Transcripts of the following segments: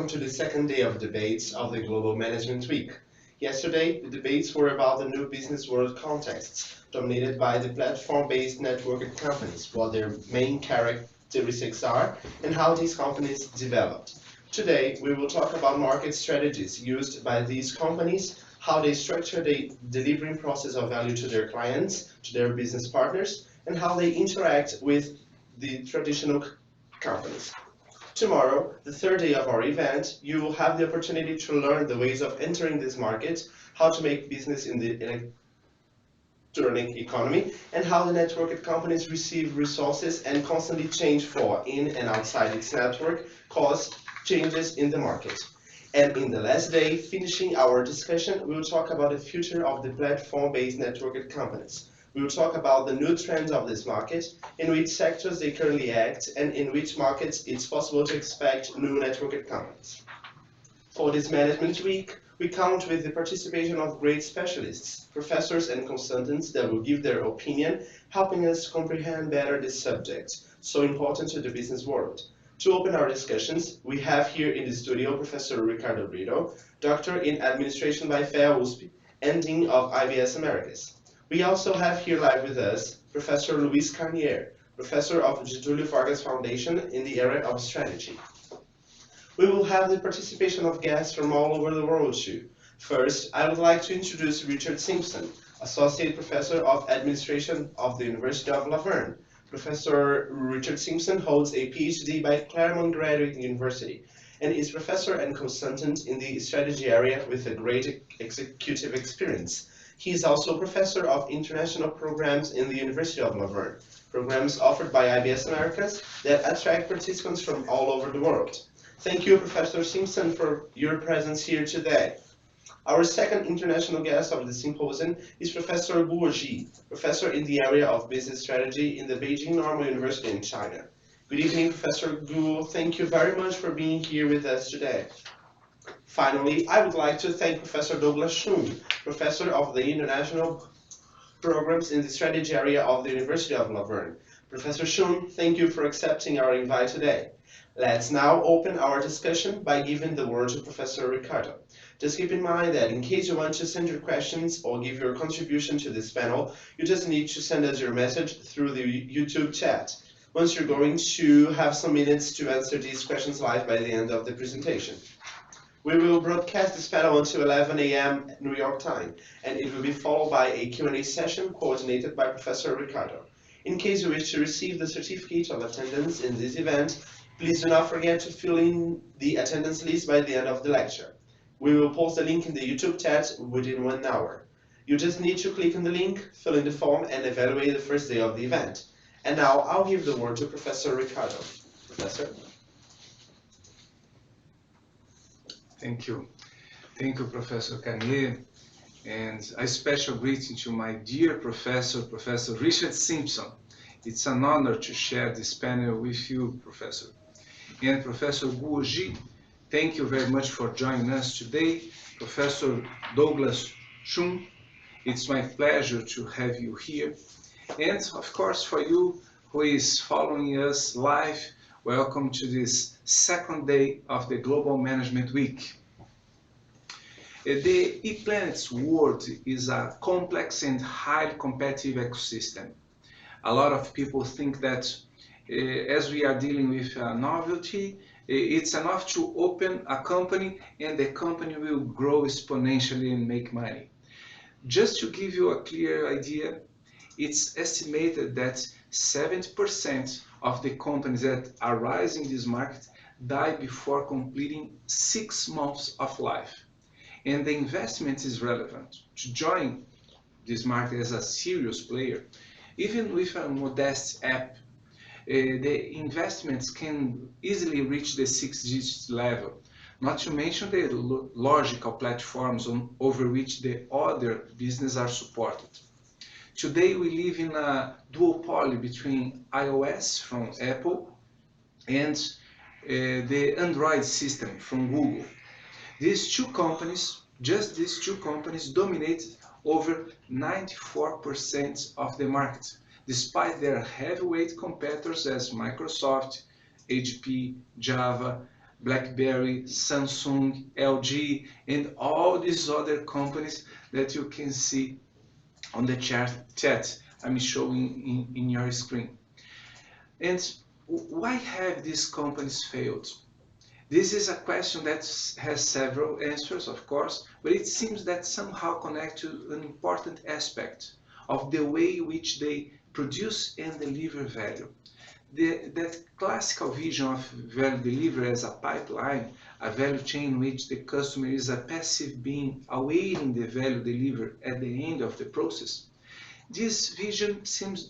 welcome to the second day of debates of the Global Management Week. Yesterday, the debates were about the new business world contexts, dominated by the platform-based networked companies, what their main characteristics are, and how these companies developed. Today, we will talk about market strategies used by these companies, how they structure the delivering process of value to their clients, to their business partners, and how they interact with the traditional companies. Tomorrow, the third day of our event, you will have the opportunity to learn the ways of entering this market, how to make business in the electronic economy, and how the networked companies receive resources and constantly change for in and outside its network, cause changes in the market. And in the last day, finishing our discussion, we will talk about the future of the platform-based networked companies. We will talk about the new trends of this market, in which sectors they currently act, and in which markets it's possible to expect new networked companies. For this Management Week, we count with the participation of great specialists, professors and consultants that will give their opinion, helping us comprehend better this subject, so important to the business world. To open our discussions, we have here in the studio Professor Ricardo Brito, Doctor in Administration by FEA USP, and Dean of IBS Americas. We also have here live with us Professor Luis Carnier, Professor of Getulio Vargas Foundation in the area of strategy. We will have the participation of guests from all over the world too. First, I would like to introduce Richard Simpson, Associate Professor of Administration of the University of La Verne. Professor Richard Simpson holds a PhD by Claremont Graduate University and is professor and consultant in the strategy area with a great executive experience. He is also professor of international programs in the University of La Verne, programs offered by IBS Americas that attract participants from all over the world. Thank you, Professor Simpson, for your presence here today. Our second international guest of the symposium is Professor Guo Ji, professor in the area of business strategy in the Beijing Normal University in China. Good evening, Professor Guo. Thank you very much for being here with us today. Finally, I would like to thank Professor Douglas Shum, professor of the international programs in the strategy area of the University of La Verne. Professor Shum, thank you for accepting our invite today. Let's now open our discussion by giving the word to Professor Ricardo. Just keep in mind that in case you want to send your questions or give your contribution to this panel, you just need to send us your message through the YouTube chat. Once you're going to have some minutes to answer these questions live by the end of the presentation. We will broadcast this panel until 11 a.m. New York time, and it will be followed by a Q&A session coordinated by Professor Ricardo. In case you wish to receive the certificate of attendance in this event, please do not forget to fill in the attendance list by the end of the lecture. We will post the link in the YouTube chat within 1 hour. You just need to click on the link, fill in the form, and evaluate the first day of the event. And now I'll give the word to Professor Ricardo. Professor? Thank you. Thank you, Professor Carnier. And a special greeting to my dear professor, Professor Richard Simpson. It's an honor to share this panel with you, Professor. And Professor Guo Ji, thank you very much for joining us today. Professor Douglas Shum, it's my pleasure to have you here. And of course, for you who is following us live, welcome to this second day of the Global Management Week. The ePlanet's world is a complex and highly competitive ecosystem. A lot of people think that as we are dealing with a novelty, it's enough to open a company and the company will grow exponentially and make money. Just to give you a clear idea, it's estimated that 70% of the companies that arise in this market die before completing 6 months of life. And the investment is relevant. To join this market as a serious player, even with a modest app, the investments can easily reach the 6-digit level, not to mention the logical platforms over which the other businesses are supported. Today we live in a duopoly between iOS from Apple and the Android system from Google. These two companies, just these two companies, dominate over 94% of the market, despite their heavyweight competitors as Microsoft, HP, Java, BlackBerry, Samsung, LG, and all these other companies that you can see on the chat I'm showing in your screen. And why have these companies failed? This is a question that has several answers, of course, but it seems that somehow connect to an important aspect of the way in which they produce and deliver value. That classical vision of value delivery as a pipeline, a value chain in which the customer is a passive being awaiting the value delivered at the end of the process, this vision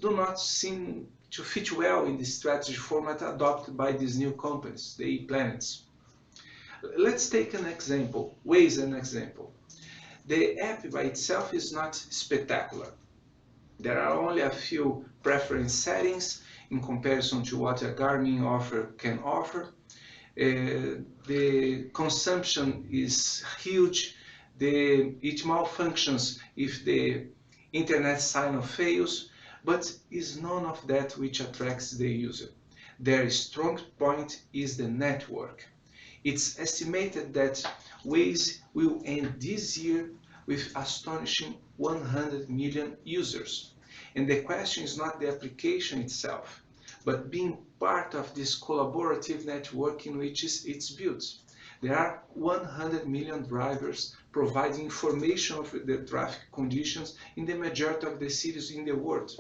do not seem to fit well in the strategy format adopted by these new companies, the e-planets. Let's take an example, Waze an example. The app by itself is not spectacular. There are only a few preference settings in comparison to what a Garmin offer can offer. The consumption is huge. It malfunctions if the internet signal fails, but is none of that which attracts the user. Their strong point is the network. It's estimated that Waze will end this year with astonishing 100 million users. And the question is not the application itself, but being part of this collaborative network in which it's built. There are 100 million drivers providing information of the traffic conditions in the majority of the cities in the world.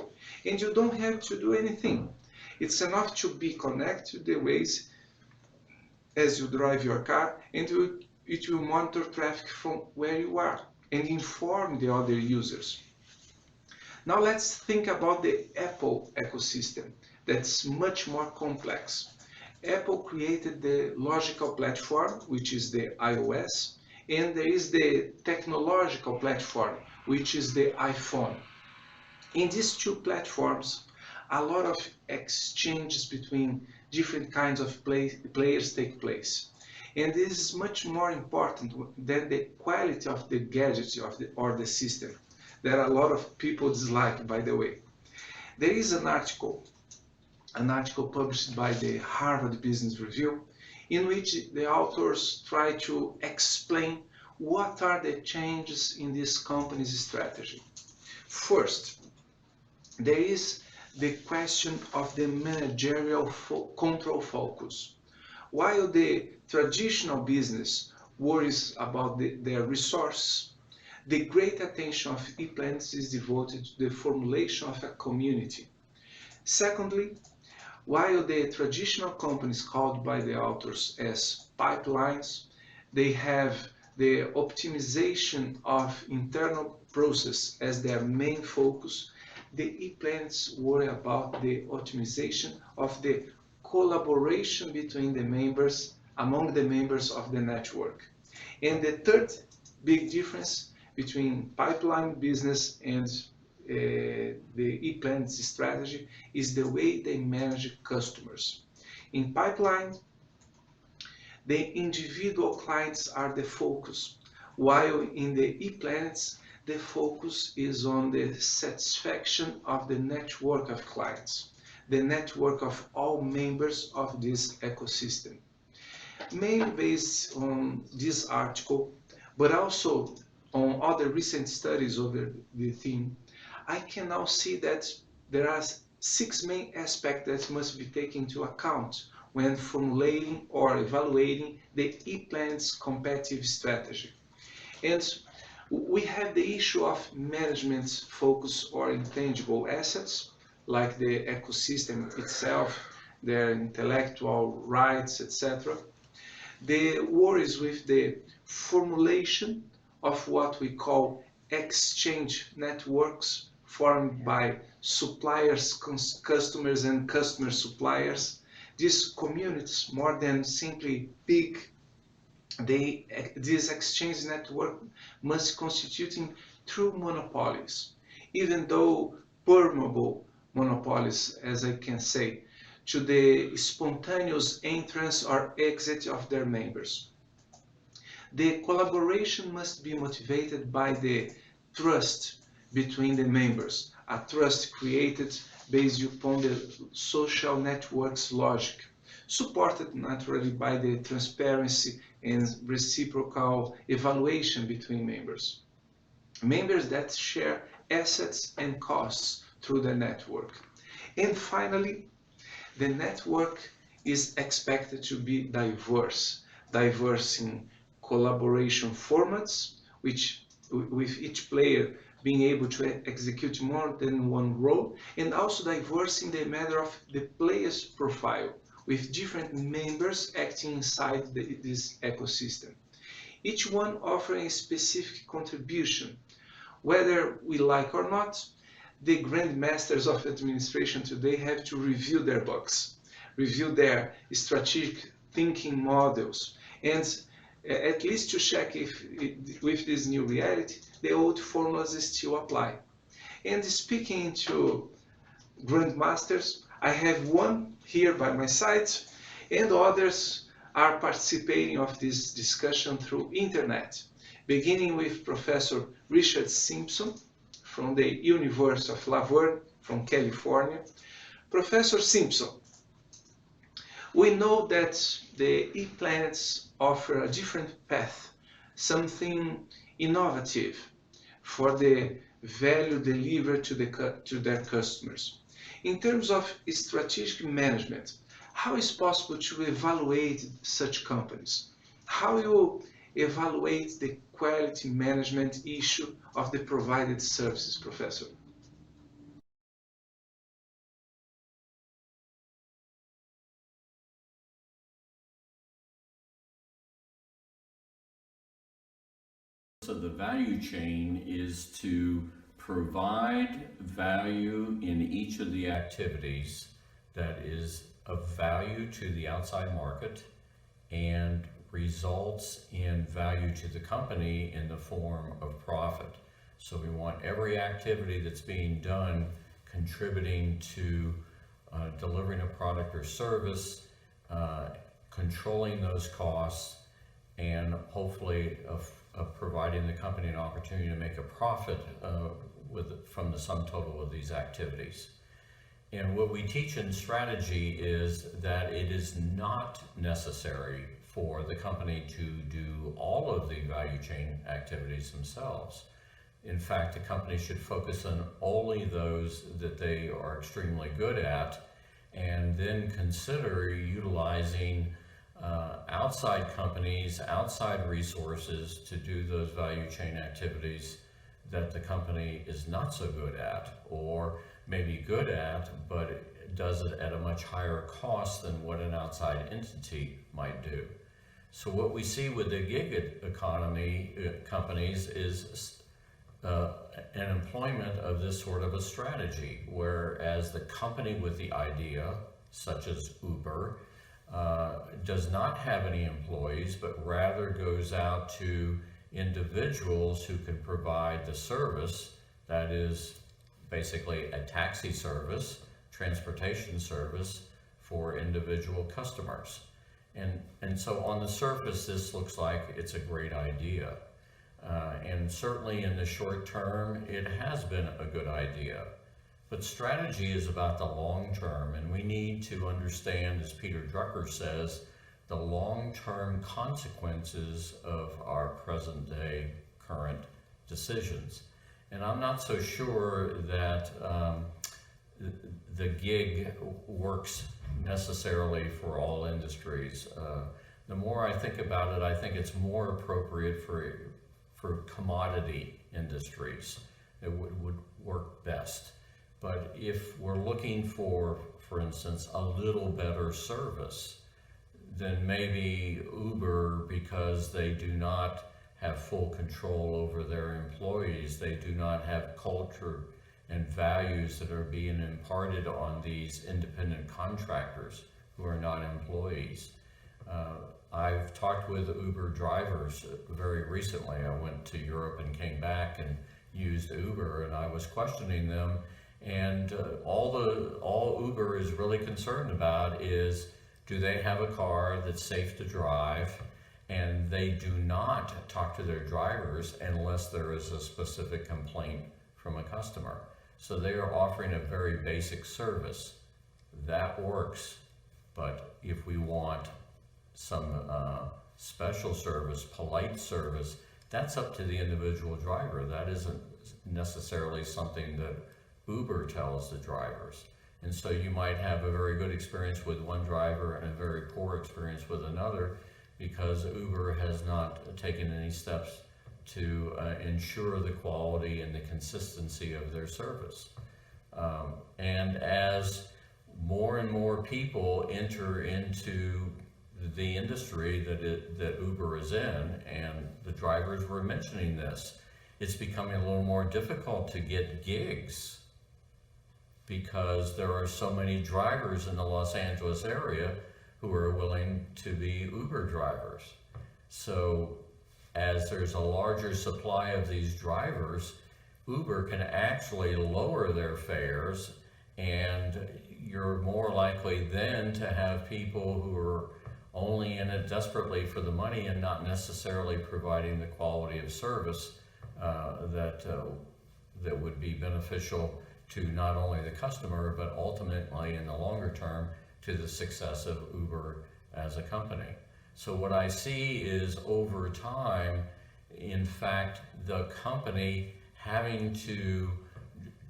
And you don't have to do anything. It's enough to be connected to the Waze as you drive your car, and it will monitor traffic from where you are and inform the other users. Now let's think about the Apple ecosystem. That's much more complex. Apple created the logical platform, which is the iOS, and there is the technological platform, which is the iPhone. In these two platforms, a lot of exchanges between different kinds of players take place. And this is much more important than the quality of the gadgets or the system that a lot of people dislike, by the way. There is an article published by the Harvard Business Review in which the authors try to explain what are the changes in this company's strategy. First, there is the question of the managerial control focus. While the traditional business worries about their resources, the great attention of e-planets is devoted to the formulation of a community. Secondly, while the traditional companies called by the authors as pipelines, they have the optimization of internal process as their main focus. The e-planets worry about the optimization of the collaboration between the members, among the members of the network. And the third big difference between pipeline business and the e-planets strategy is the way they manage customers. In pipeline, the individual clients are the focus, while in the e-planets, the focus is on the satisfaction of the network of clients, the network of all members of this ecosystem. Mainly based on this article, but also on other recent studies over the theme, I can now see that there are 6 main aspects that must be taken into account when formulating or evaluating the e-planet's competitive strategy. And we have the issue of management focus or intangible assets, like the ecosystem itself, their intellectual rights, etc. The worries with the formulation of what we call exchange networks formed by suppliers, customers, and customer suppliers. These communities, more than simply big, this exchange network must constitute true monopolies, even though permeable monopolies, as I can say, to the spontaneous entrance or exit of their members. The collaboration must be motivated by the trust between the members, a trust created based upon the social network's logic. supported naturally by the transparency and reciprocal evaluation between members. Members that share assets and costs through the network. And finally, the network is expected to be diverse in collaboration formats, with each player being able to execute more than one role, and also diverse in the matter of the player's profile, with different members acting inside this ecosystem. Each one offering a specific contribution. Whether we like or not, the grandmasters of administration today have to review their books, review their strategic thinking models, and at least to check if, with this new reality, the old formulas still apply. And speaking to grandmasters, I have one here by my side, and others are participating of this discussion through internet, beginning with Professor Richard Simpson from the University of Laverne from California. Professor Simpson, we know that the e-planets offer a different path, something innovative for the value delivered to their customers. In terms of strategic management, how is possible to evaluate such companies? How you evaluate the quality management issue of the provided services, Professor? So the value chain is to provide value in each of the activities that is of value to the outside market and results in value to the company in the form of profit. So we want every activity that's being done contributing to delivering a product or service, controlling those costs, and hopefully providing the company an opportunity to make a profit from the sum total of these activities. And what we teach in strategy is that it is not necessary for the company to do all of the value chain activities themselves. In fact, the company should focus on only those that they are extremely good at, and then consider utilizing outside companies, outside resources to do those value chain activities that the company is not so good at, or maybe good at, but it does it at a much higher cost than what an outside entity might do. So what we see with the gig economy companies is an employment of this sort of a strategy, whereas the company with the idea, such as Uber, does not have any employees, but rather goes out to individuals who can provide the service, that is basically a taxi service, transportation service for individual customers. And so on the surface, this looks like it's a great idea. And certainly in the short term, it has been a good idea. But strategy is about the long term, and we need to understand, as Peter Drucker says, the long-term consequences of our present-day current decisions. And I'm not so sure that the gig works necessarily for all industries. The more I think about it, I think it's more appropriate for commodity industries. It would work best. But if we're looking for instance, a little better service, then maybe Uber, because they do not have full control over their employees, they do not have culture and values that are being imparted on these independent contractors who are not employees. I've talked with Uber drivers very recently. I went to Europe and came back and used Uber, and I was questioning them, and all Uber is really concerned about is, do they have a car that's safe to drive? And they do not talk to their drivers unless there is a specific complaint from a customer. So they are offering a very basic service. That works. But if we want some special service, polite service, that's up to the individual driver. That isn't necessarily something that Uber tells the drivers. And so you might have a very good experience with one driver and a very poor experience with another, because Uber has not taken any steps to ensure the quality and the consistency of their service. And as more and more people enter into the industry that Uber is in, and the drivers were mentioning this, it's becoming a little more difficult to get gigs because there are so many drivers in the Los Angeles area who are willing to be Uber drivers. So as there's a larger supply of these drivers, Uber can actually lower their fares, and you're more likely then to have people who are only in it desperately for the money and not necessarily providing the quality of service that would be beneficial to not only the customer, but ultimately in the longer term to the success of Uber as a company. So what I see is over time, in fact, the company having to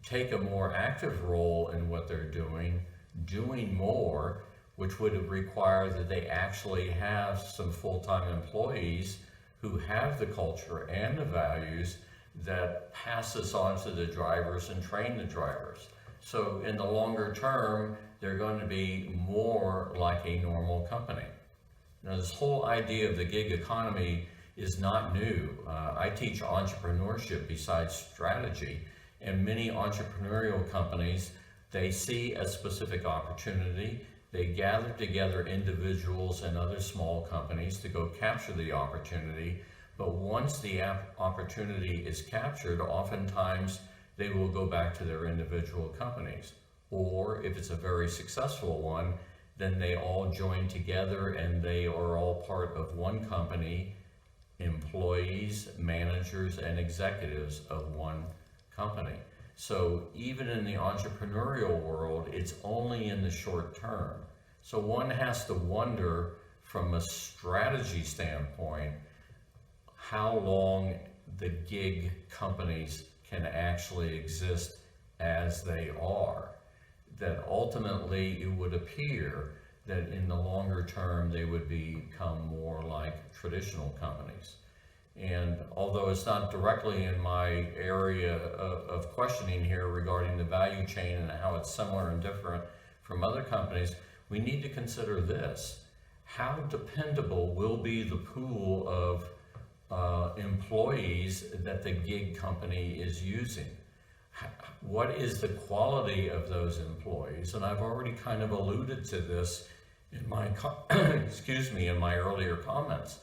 take a more active role in what they're doing more, which would require that they actually have some full-time employees who have the culture and the values that pass this on to the drivers and train the drivers. So in the longer term, they're going to be more like a normal company. Now, this whole idea of the gig economy is not new. I teach entrepreneurship besides strategy, and many entrepreneurial companies, they see a specific opportunity. They gather together individuals and other small companies to go capture the opportunity. But once the opportunity is captured, oftentimes they will go back to their individual companies. Or if it's a very successful one, then they all join together and they are all part of one company, employees, managers, and executives of one company. So even in the entrepreneurial world, it's only in the short term. So one has to wonder from a strategy standpoint, how long the gig companies can actually exist as they are. That ultimately it would appear that in the longer term they would become more like traditional companies. And although it's not directly in my area of questioning here regarding the value chain and how it's similar and different from other companies, we need to consider this. How dependable will be the pool of employees that the gig company is using? What is the quality of those employees? And I've already kind of alluded to this in my in my earlier comments.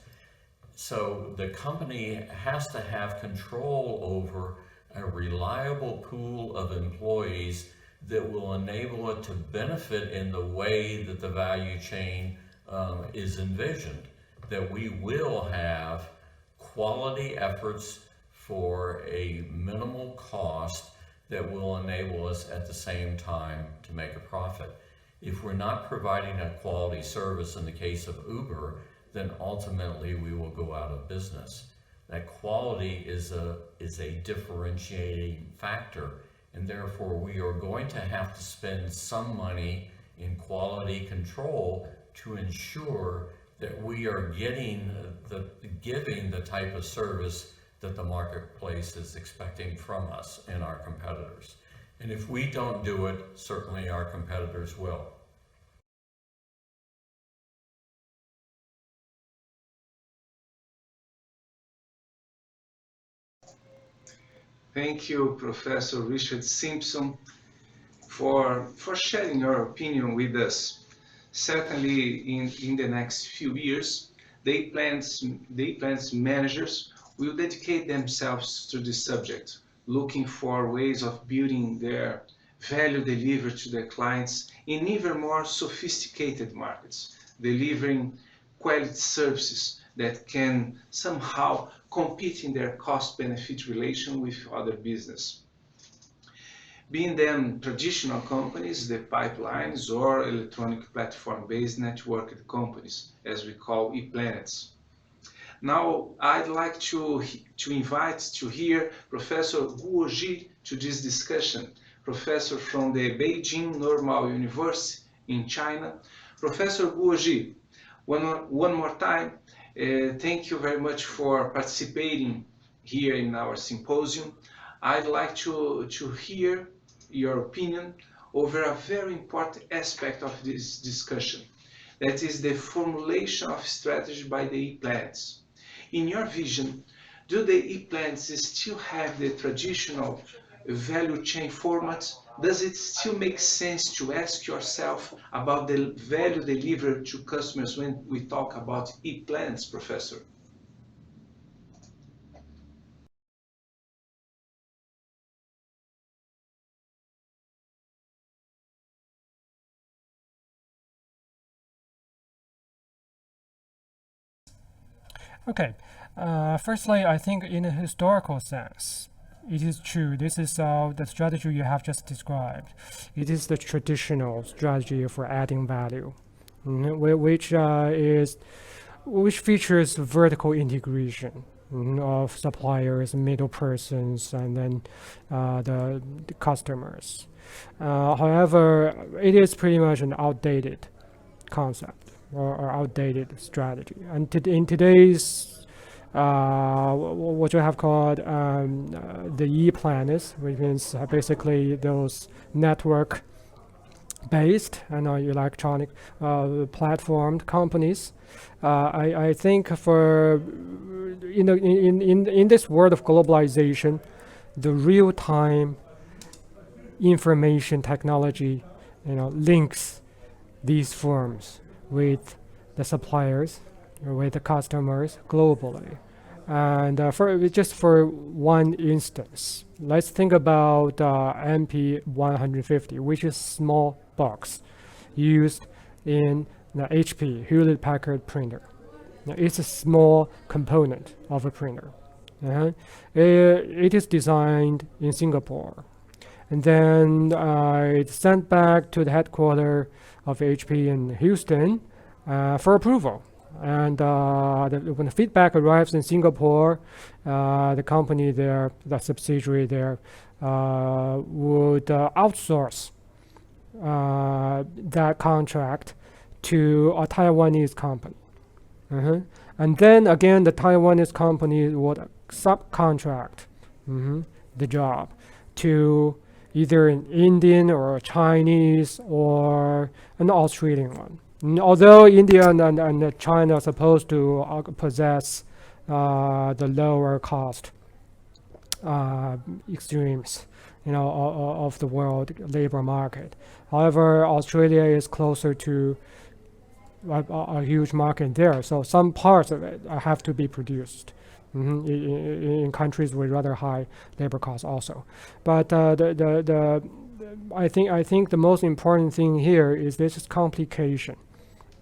So the company has to have control over a reliable pool of employees that will enable it to benefit in the way that the value chain is envisioned, that we will have quality efforts for a minimal cost that will enable us at the same time to make a profit. If we're not providing a quality service in the case of Uber, then ultimately we will go out of business. That quality is a differentiating factor, and therefore we are going to have to spend some money in quality control to ensure that we are giving the type of service that the marketplace is expecting from us and our competitors. And if we don't do it, certainly our competitors will. Thank you, Professor Richard Simpson, for sharing your opinion with us. Certainly, in the next few years, day plans managers will dedicate themselves to this subject, looking for ways of building their value delivered to their clients in even more sophisticated markets, delivering quality services that can somehow compete in their cost-benefit relation with other business. being them traditional companies, the pipelines, or electronic platform-based networked companies, as we call e-planets. Now, I'd like to invite to hear Professor Guo Ji to this discussion, professor from the Beijing Normal University in China. Professor Guo Ji, one more time, thank you very much for participating here in our symposium. I'd like to hear your opinion over a very important aspect of this discussion, that is the formulation of strategy by the e-planets. In your vision, do the e-planets still have the traditional value chain format? Does it still make sense to ask yourself about the value delivered to customers when we talk about e-planets, Professor? Okay. Firstly, I think in a historical sense, it is true. This is the strategy you have just described. It is the traditional strategy for adding value, which features vertical integration of suppliers, middle persons, and then the customers. However, it is pretty much an outdated concept or outdated strategy. And in today's what you have called the e-planets, which means basically those network-based and electronic platformed companies. I think for in this world of globalization, the real-time information technology, links these firms with the suppliers or with the customers globally. And just for one instance, let's think about MP150, which is a small box used in the HP, Hewlett-Packard printer. Now, it's a small component of a printer. It is designed in Singapore. And then it's sent back to the headquarters of HP in Houston for approval. And when the feedback arrives in Singapore, the company there, the subsidiary there, would outsource that contract to a Taiwanese company. And then again, the Taiwanese company would subcontract the job to either an Indian or a Chinese or an Australian one. Although India and China are supposed to possess the lower cost extremes, of the world labor market. However, Australia is closer to a huge market there, so some parts of it have to be produced in countries with rather high labor costs also. But I think the most important thing here is this complication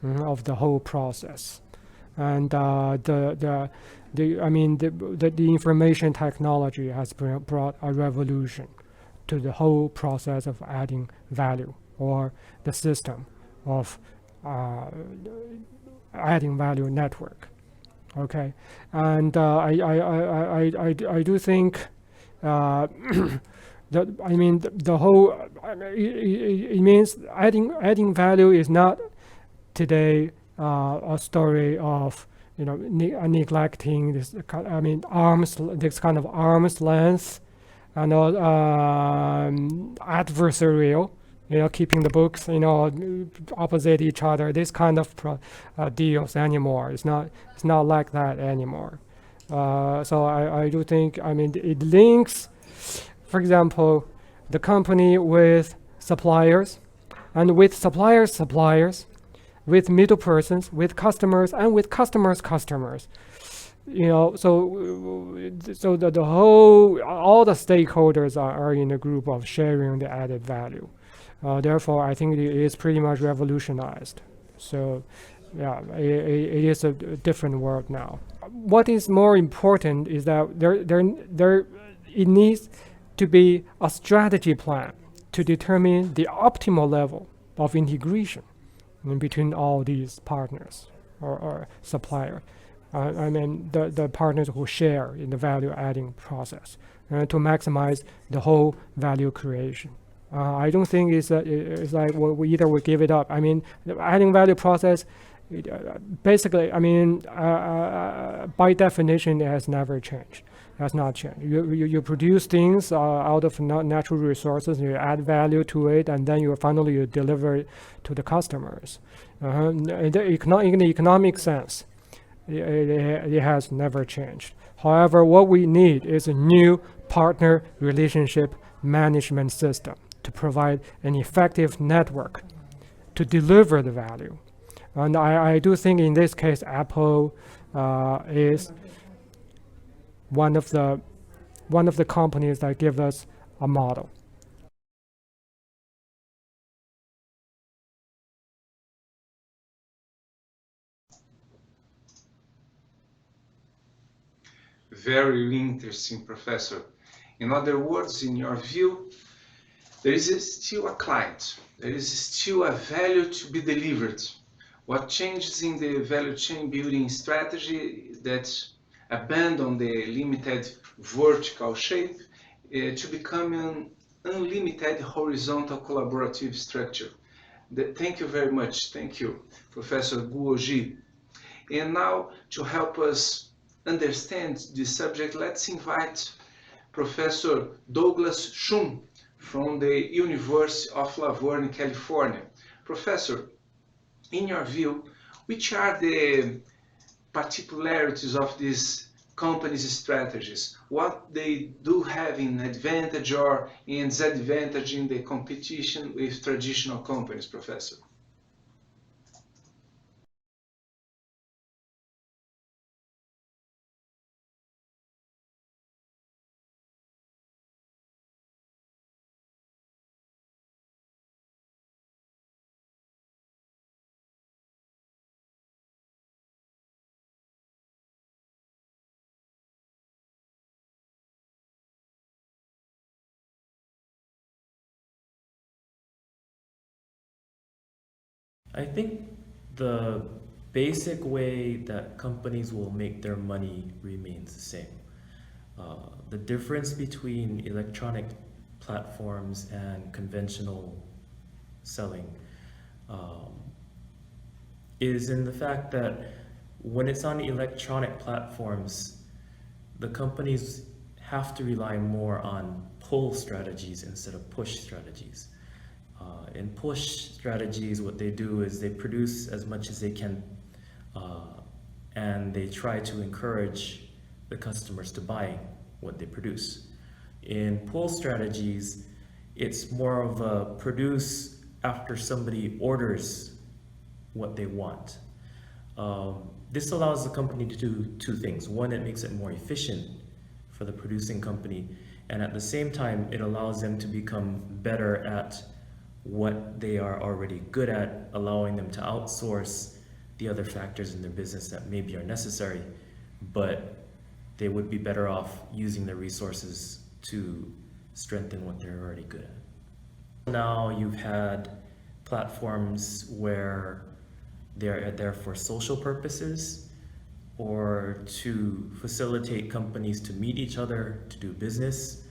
of the whole process, and the information technology has brought a revolution to the whole process of adding value, or the system of adding value network. Okay, and I do think the whole it means adding value is not today a story of neglecting this this kind of arm's length and adversarial, keeping the books opposite each other, this kind of deals anymore. It's not like that anymore. So I do think it links, for example, the company with suppliers, and with suppliers, with middle persons, with customers, and with customers' customers. So the whole, all the stakeholders are in a group of sharing the added value. Therefore, I think it is pretty much revolutionized. So, yeah, it is a different world now. What is more important is that it needs to be a strategy plan to determine the optimal level of integration in between all these partners or supplier. I mean the partners who share in the value adding process to maximize the whole value creation. I don't think it's like we either we give it up. I mean, the adding value process, basically, I mean, by definition, it has never changed. It has not changed. You produce things out of natural resources, you add value to it, and then you finally deliver it to the customers. In the economic sense, it has never changed. However, what we need is a new partner relationship management system to provide an effective network to deliver the value. And I do think in this case, Apple is one of the companies that give us a model. Very interesting, Professor. In other words, in your view, there is still a client, there is still a value to be delivered. What changes in the value chain building strategy that abandon the limited vertical shape to become an unlimited horizontal collaborative structure? Thank you very much. Thank you, Professor Guoji. And now, to help us understand this subject, let's invite Professor Douglas Shum from the University of La Verne, California. Professor, in your view, which are the particularities of these companies' strategies? What they do have in advantage or in disadvantage in the competition with traditional companies, Professor? I think the basic way that companies will make their money remains the same. The difference between electronic platforms and conventional selling is in the fact that when it's on electronic platforms, the companies have to rely more on pull strategies instead of push strategies. In push strategies, what they do is they produce as much as they can and they try to encourage the customers to buy what they produce. In pull strategies, it's more of a produce after somebody orders what they want. This allows the company to do two things. One, it makes it more efficient for the producing company, and at the same time, it allows them to become better at what they are already good at, allowing them to outsource the other factors in their business that maybe are necessary, but they would be better off using their resources to strengthen what they're already good at. Now you've had platforms where they're there for social purposes or to facilitate companies to meet each other, to do business,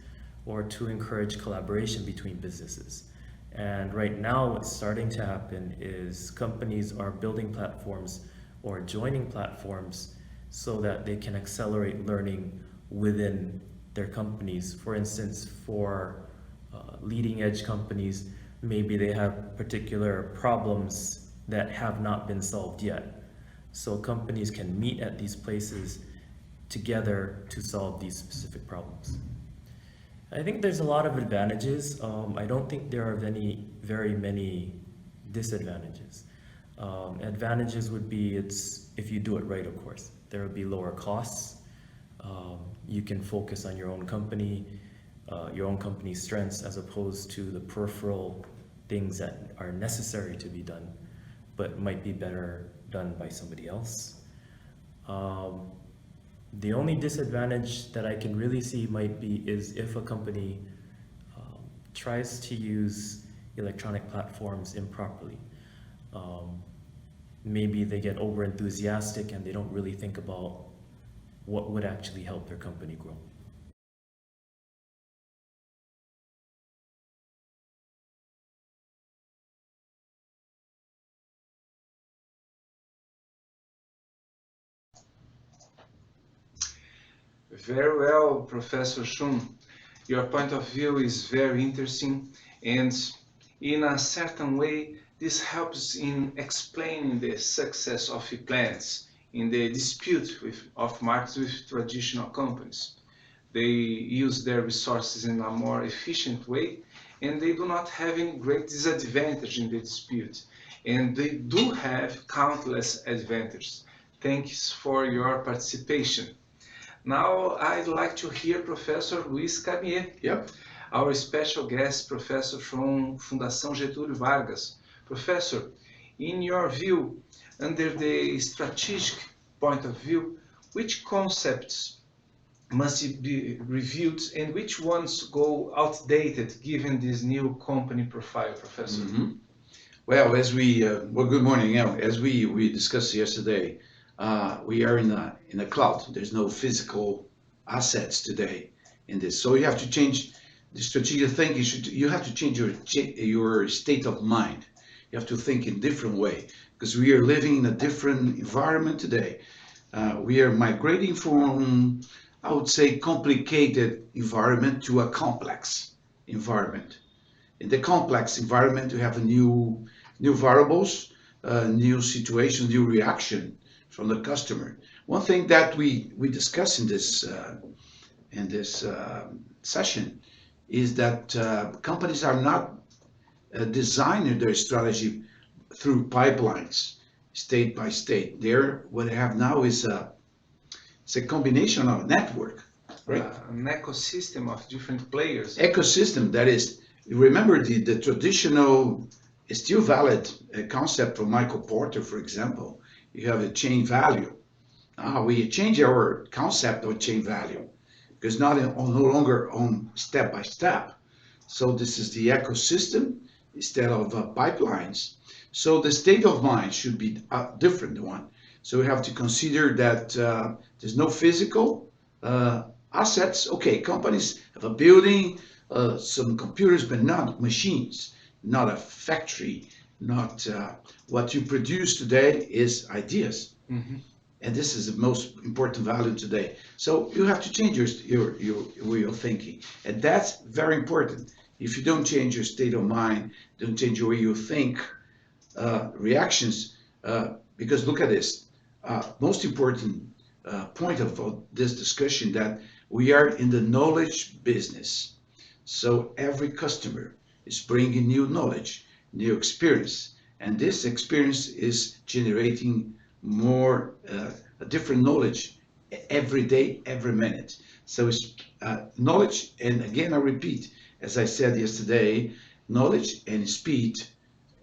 or to encourage collaboration between businesses. And right now what's starting to happen is companies are building platforms or joining platforms so that they can accelerate learning within their companies. For instance, for leading edge companies, maybe they have particular problems that have not been solved yet. So companies can meet at these places together to solve these specific problems. I think there's a lot of advantages. I don't think there are very many disadvantages. Advantages would be if you do it right, of course. There would be lower costs. You can focus on your own company, your own company's strengths, as opposed to the peripheral things that are necessary to be done, but might be better done by somebody else. The only disadvantage that I can really see might be is if a company tries to use electronic platforms improperly. Maybe they get over enthusiastic and they don't really think about what would actually help their company grow. Very well, Professor Shun. Your point of view is very interesting, and in a certain way, this helps in explaining the success of e-plants in the dispute of markets with traditional companies. They use their resources in a more efficient way, and they do not have any great disadvantage in the dispute. And they do have countless advantages. Thanks for your participation. Now I'd like to hear Professor Luiz Camier. Yep. Our special guest professor from Fundação Getúlio Vargas. Professor, in your view, under the strategic point of view, which concepts must be reviewed and which ones go outdated given this new company profile, Professor? Mm-hmm. Well, good morning. As we discussed yesterday, we are in a cloud. There's no physical assets today in this, so you have to change the strategic thinking. You have to change your state of mind. You have to think in a different way because we are living in a different environment today. We are migrating from, I would say, complicated environment to a complex environment. In the complex environment, you have new variables, new situations, new reaction from the customer. One thing that we discuss in this session is that companies are not designing their strategy through pipelines, state by state. What they have now is it's a combination of network, right? An ecosystem of different players. Ecosystem, that is, remember the traditional, still valid concept from Michael Porter, for example. You have a chain value. We change our concept of chain value because no longer on step by step. So this is the ecosystem instead of pipelines. So the state of mind should be a different one. So we have to consider that there's no physical assets. Okay, companies have a building, some computers, but not machines, not a factory, not what you produce today is ideas. Mm-hmm. And this is the most important value today. So you have to change your way of thinking. And that's very important. If you don't change your state of mind, don't change your way you think, reactions, because look at this, most important point of this discussion that we are in the knowledge business. So every customer is bringing new knowledge, new experience, and this experience is generating more a different knowledge every day, every minute. So it's knowledge, and again I repeat, as I said yesterday, knowledge and speed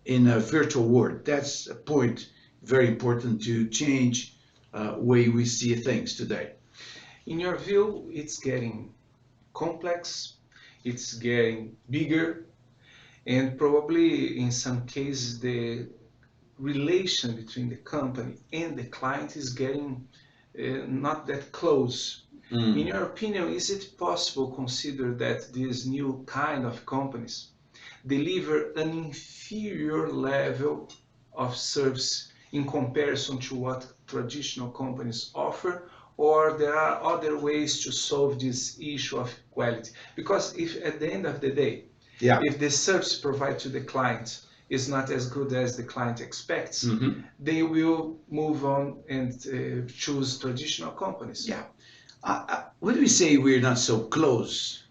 in a virtual world. That's a point very important to change way we see things today. In your view, it's getting complex, it's getting bigger, and probably in some cases the relation between the company and the client is getting not that close. In your opinion, is it possible to consider that these new kind of companies deliver an inferior level of service in comparison to what traditional companies offer, or there are other ways to solve this issue of quality? Because if at the end of the day, if the service provided to the client is not as good as the client expects, they will move on and choose traditional companies. Yeah. When we say we're not so close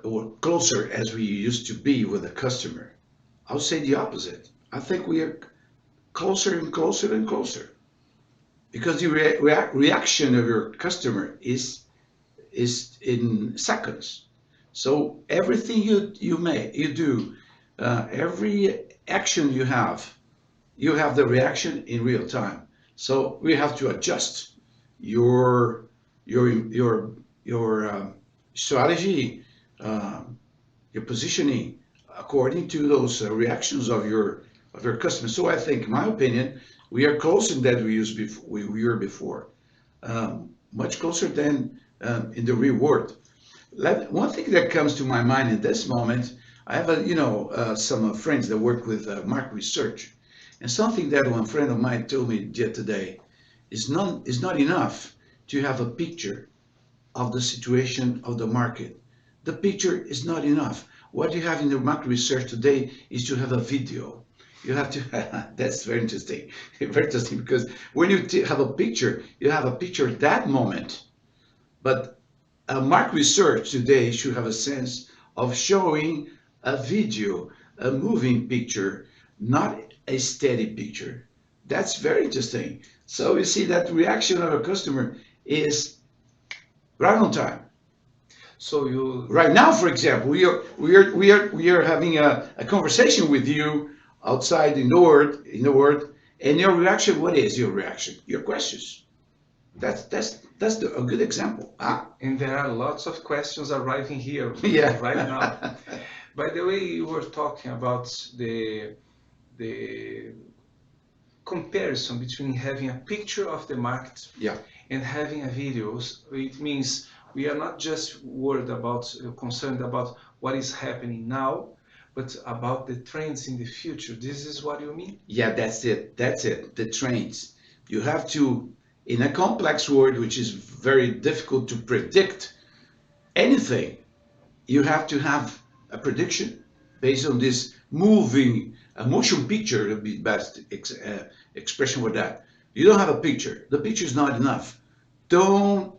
or closer as we used to be with the customer, I would say the opposite. I think we are closer and closer and closer because the reaction of your customer is in seconds. So everything you do, every action you have the reaction in real time. So we have to adjust your strategy your positioning according to those reactions of your customers. So I think, in my opinion, we are closer than we were before, much closer than in the real world. One thing that comes to my mind in this moment, I have some friends that work with market research, and something that one friend of mine told me the other day is not enough to have a picture of the situation of the market. The picture is not enough. What you have in the market research today is to have a video. You have to, that's very interesting. Very interesting, because when you have a picture, you have a picture at that moment. But market research today should have a sense of showing a video, a moving picture, not a steady picture. That's very interesting. So you see that reaction of a customer is right on time. So you Right now, for example, we are having a conversation with you outside in the world, and your reaction. What is your reaction? Your questions. That's a good example. and there are lots of questions arriving here Yeah. right now. By the way, you were talking about the comparison between having a picture of the market Yeah. and having a videos. It means we are not just concerned about what is happening now, but about the trends in the future. This is what you mean? Yeah, that's it. That's it. The trends. You have to, in a complex world, which is very difficult to predict anything, you have to have a prediction based on this a motion picture would be the best expression for that. You don't have a picture. The picture is not enough. Don't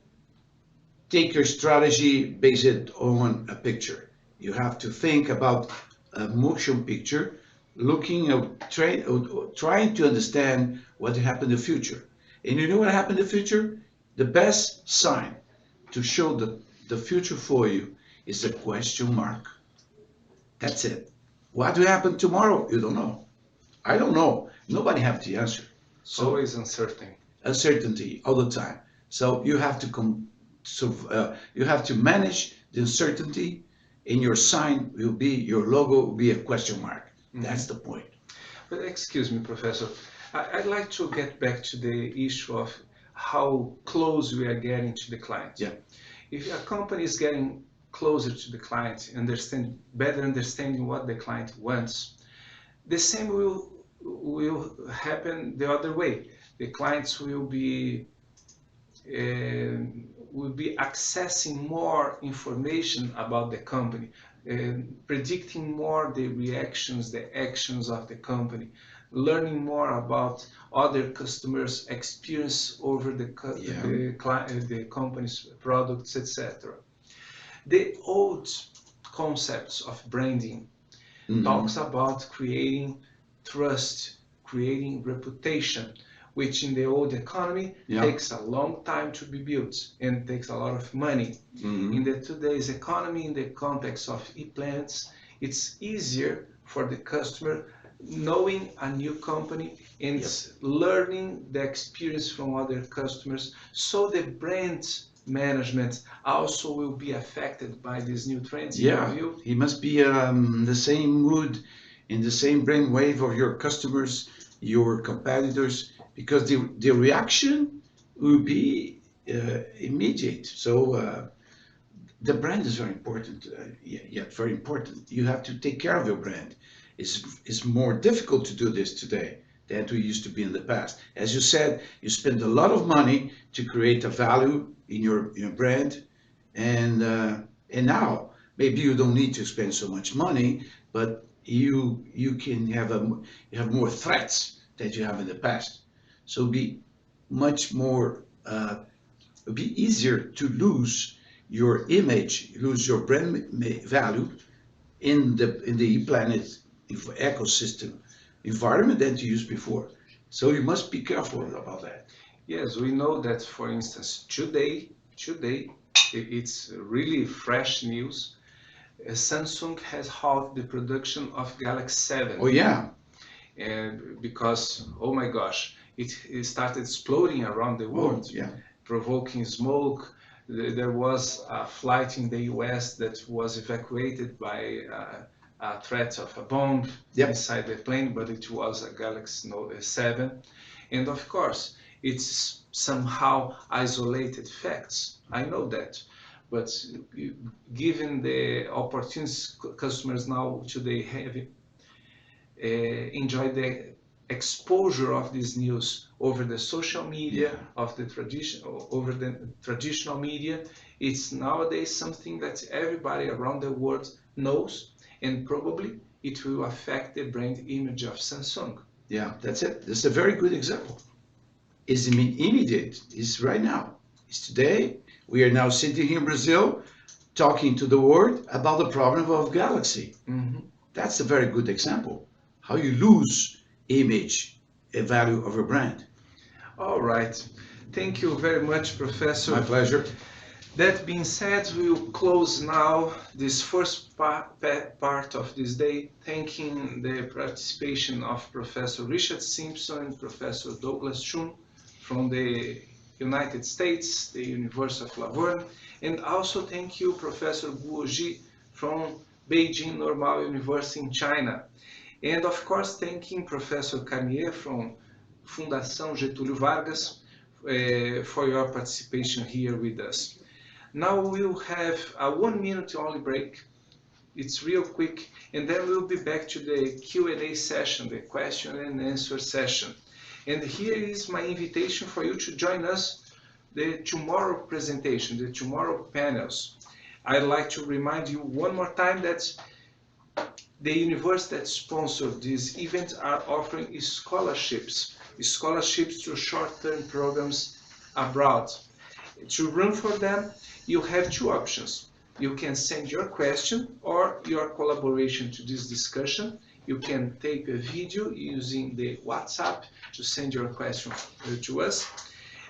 take your strategy based on a picture. You have to think about a motion picture, trying to understand what will happen in the future. And you know what happened in the future? The best sign to show the future for you is a question mark. That's it. What will happen tomorrow? You don't know. I don't know. Nobody has the answer. So always uncertain. Uncertainty all the time. So you have to you have to manage the uncertainty, and your sign will be, your logo will be a question mark. Mm-hmm. That's the point. But excuse me, Professor, I'd like to get back to the issue of how close we are getting to the client. Yeah. If a company is getting closer to the client, better understanding what the client wants, the same will happen the other way. The clients will be accessing more information about the company, predicting more the reactions, the actions of the company, learning more about other customers' experience over the company's products, etc. The old concepts of branding talks about creating trust, creating reputation, which in the old economy takes a long time to be built and takes a lot of money. In today's economy, in the context of e-plans, it's easier for the customer knowing a new company and learning the experience from other customers. So the brand management also will be affected by these new trends. Yeah, he must be the same mood, in the same brainwave of your customers, your competitors, because the reaction will be immediate. So the brand is very important, yet very important. You have to take care of your brand. It's more difficult to do this today than we used to be in the past. As you said, you spend a lot of money to create a value in your brand, and now maybe you don't need to spend so much money, but you can have more threats that you have in the past. So it'll be much more, it'll be easier to lose your image, lose your brand value in the ePlanet ecosystem environment than you used before. So you must be careful about that. Yes, we know that, for instance, today, it's really fresh news. Samsung has halted the production of Galaxy 7. Oh yeah. And because, oh my gosh, it started exploding around the world, provoking smoke, There was a flight in the US that was evacuated by a threat of a bomb inside the plane, but it was a Galaxy Note 7. And of course, it's somehow isolated facts. I know that. But given the opportunities customers now today have enjoy the exposure of this news over the social media of the over the traditional media, it's nowadays something that everybody around the world knows, and probably it will affect the brand image of Samsung. Yeah, that's it. This is a very good example. It's immediate. It's right now. It's today. We are now sitting here in Brazil talking to the world about the problem of Galaxy. That's a very good example. How you lose image and value of a brand. All right. Thank you very much, Professor. My pleasure. That being said, we'll close now this first part of this day, thanking the participation of Professor Richard Simpson and Professor Douglas Chun from the United States, the University of Laverne, and also thank you, Professor Guo Ji from Beijing Normal University in China. And of course, thanking Professor Carnier from Fundação Getúlio Vargas for your participation here with us. Now we'll have a 1 minute only break. It's real quick, and then we'll be back to the Q&A session, the question and answer session. And here is my invitation for you to join us, the tomorrow presentation, the tomorrow panels. I'd like to remind you one more time that the university that sponsored this event are offering scholarships to short-term programs abroad. To run for them, you have two options. You can send your question or your collaboration to this discussion. You can take a video using the WhatsApp to send your question to us,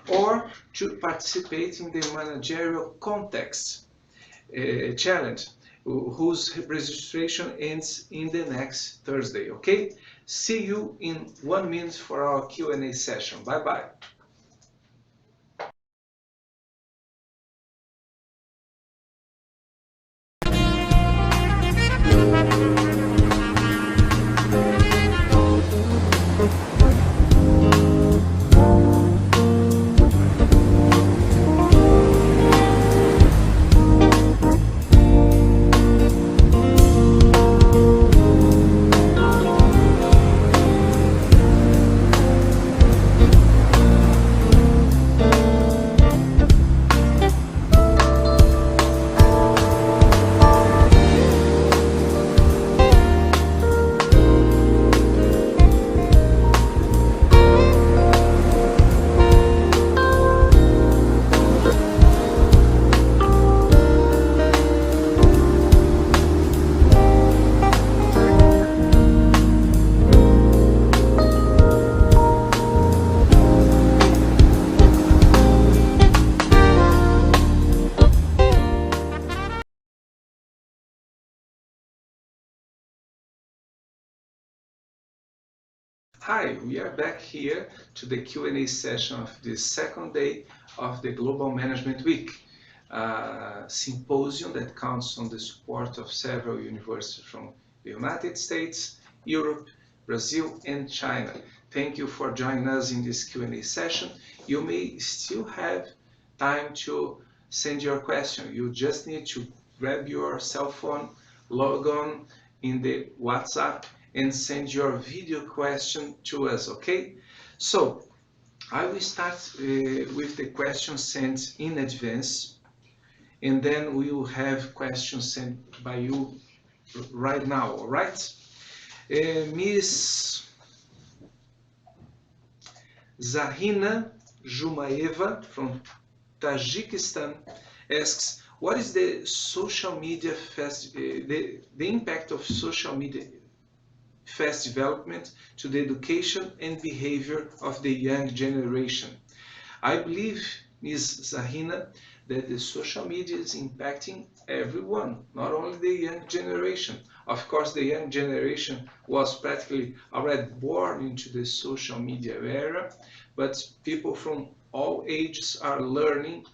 or to participate in the managerial context challenge, whose registration ends in the next Thursday, okay? See you in 1 minute for our Q&A session. Bye-bye. Hi, we are back here to the Q&A session of the second day of the Global Management Week, a symposium that counts on the support of several universities from the United States, Europe, Brazil, and China. Thank you for joining us in this Q&A session. You may still have time to send your question. You just need to grab your cell phone, log on in the WhatsApp, and send your video question to us, okay? So I will start with the questions sent in advance, and then we will have questions sent by you right now, all right? Ms. Zahina Jumaeva from Tajikistan asks, what is the social media the impact of social media fast development to the education and behavior of the young generation? I believe, Ms. Zahina, that the social media is impacting everyone, not only the young generation. Of course, the young generation was practically already born into the social media era, but people from all ages are learning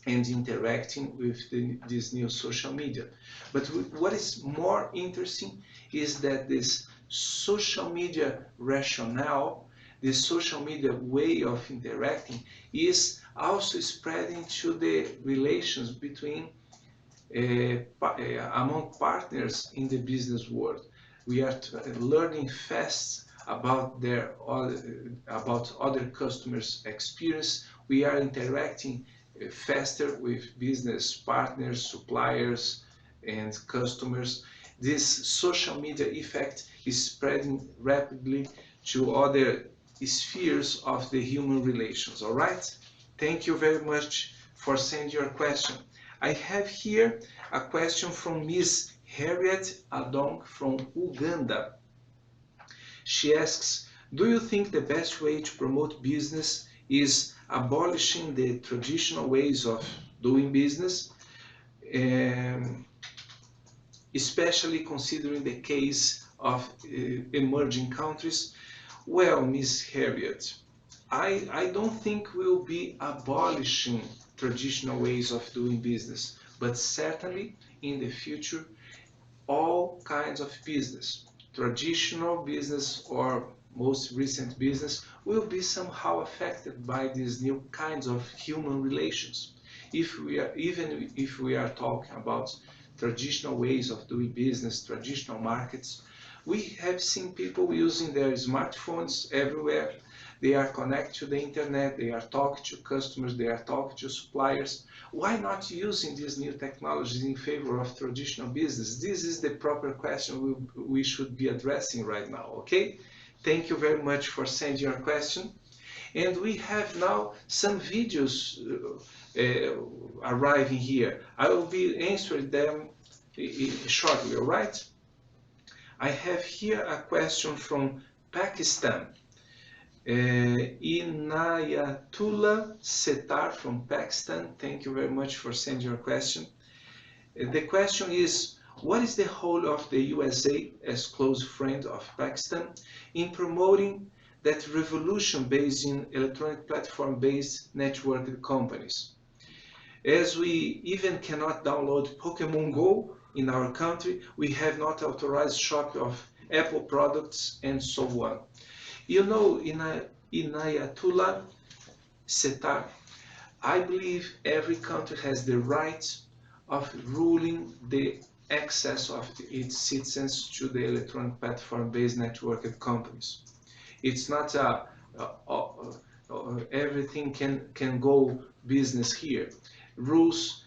and interacting with this new social media. But what is more interesting is that this social media rationale, this social media way of interacting, is also spreading to the relations between among partners in the business world. We are learning fast about about other customers' experience. We are interacting faster with business partners, suppliers, and customers. This social media effect is spreading rapidly to other spheres of the human relations. All right? Thank you very much for sending your question. I have here a question from Miss Harriet Adong from Uganda. She asks, do you think the best way to promote business is abolishing the traditional ways of doing business, especially considering the case of emerging countries? Well, Miss Harriet, I don't think we'll be abolishing traditional ways of doing business, but certainly in the future, all kinds of business, traditional business or most recent business, will be somehow affected by these new kinds of human relations. Even if we are talking about traditional ways of doing business, traditional markets, we have seen people using their smartphones everywhere. They are connected to the internet, they are talking to customers, they are talking to suppliers. Why not using these new technologies in favor of traditional business? This is the proper question we should be addressing right now, okay? Thank you very much for sending your question. And we have now some videos arriving here. I will be answering them shortly, all right? I have here a question from Pakistan. Inayatullah Setar from Pakistan, thank you very much for sending your question. The question is, what is the role of the USA as close friend of Pakistan in promoting that revolution based in electronic platform-based networked companies? As we even cannot download Pokemon Go in our country, we have not authorized shop of Apple products and so on. You know, Inayatullah Setar, I believe every country has the right of ruling the access of its citizens to the electronic platform-based networked companies. It's not everything can go business here. Rules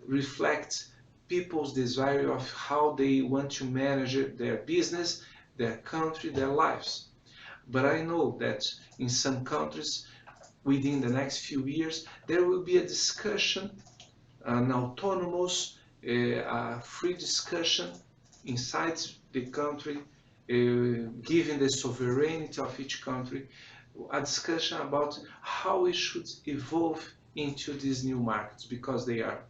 reflect people's desire of how they want to manage their business, their country, their lives. But I know that in some countries, within the next few years, there will be a discussion, an autonomous, free discussion inside the country, given the sovereignty of each country, a discussion about how we should evolve into these new markets, because they are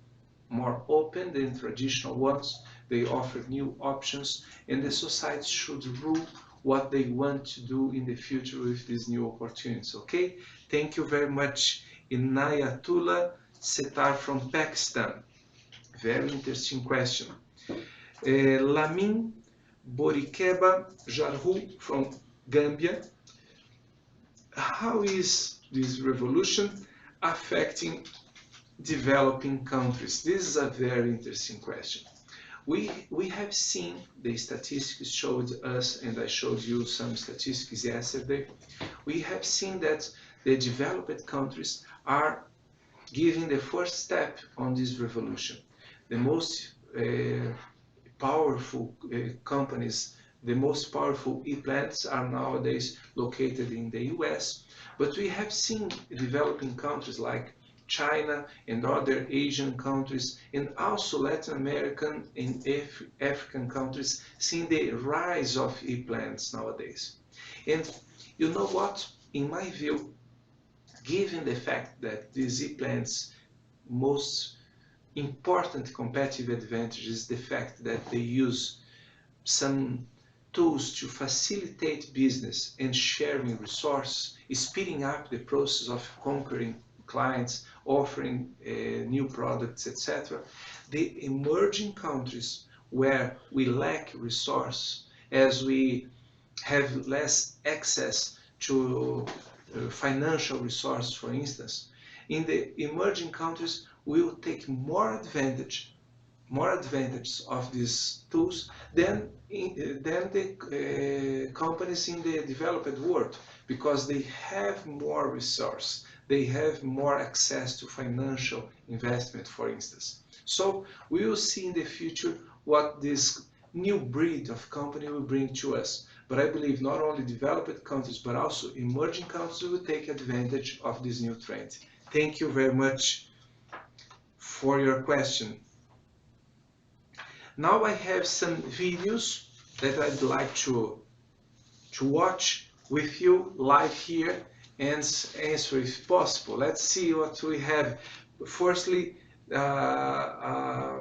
more open than traditional ones, they offer new options, and the society should rule what they want to do in the future with these new opportunities, okay? Thank you very much, Inayatullah Setar from Pakistan. Very interesting question. Lamin Borikeba Jarhu from Gambia. How is this revolution affecting developing countries? This is a very interesting question. We have seen the statistics showed us, and I showed you some statistics yesterday. We have seen that the developed countries are giving the first step on this revolution. The most powerful companies, the most powerful e-plants are nowadays located in the US, but we have seen developing countries like China and other Asian countries, and also Latin American and African countries, seeing the rise of e-plants nowadays. And you know what? In my view, given the fact that these e-plants' most important competitive advantage is the fact that they use some tools to facilitate business and sharing resources, speeding up the process of conquering clients, offering new products, etc. The emerging countries where we lack resource, as we have less access to financial resources, for instance, in the emerging countries will take more advantage of these tools than the companies in the developed world, because they have more resource, they have more access to financial investment, for instance. So we will see in the future what this new breed of company will bring to us. But I believe not only developed countries, but also emerging countries will take advantage of this new trend. Thank you very much for your question. Now I have some videos that I'd like to watch with you live here and answer if possible. Let's see what we have. Firstly, a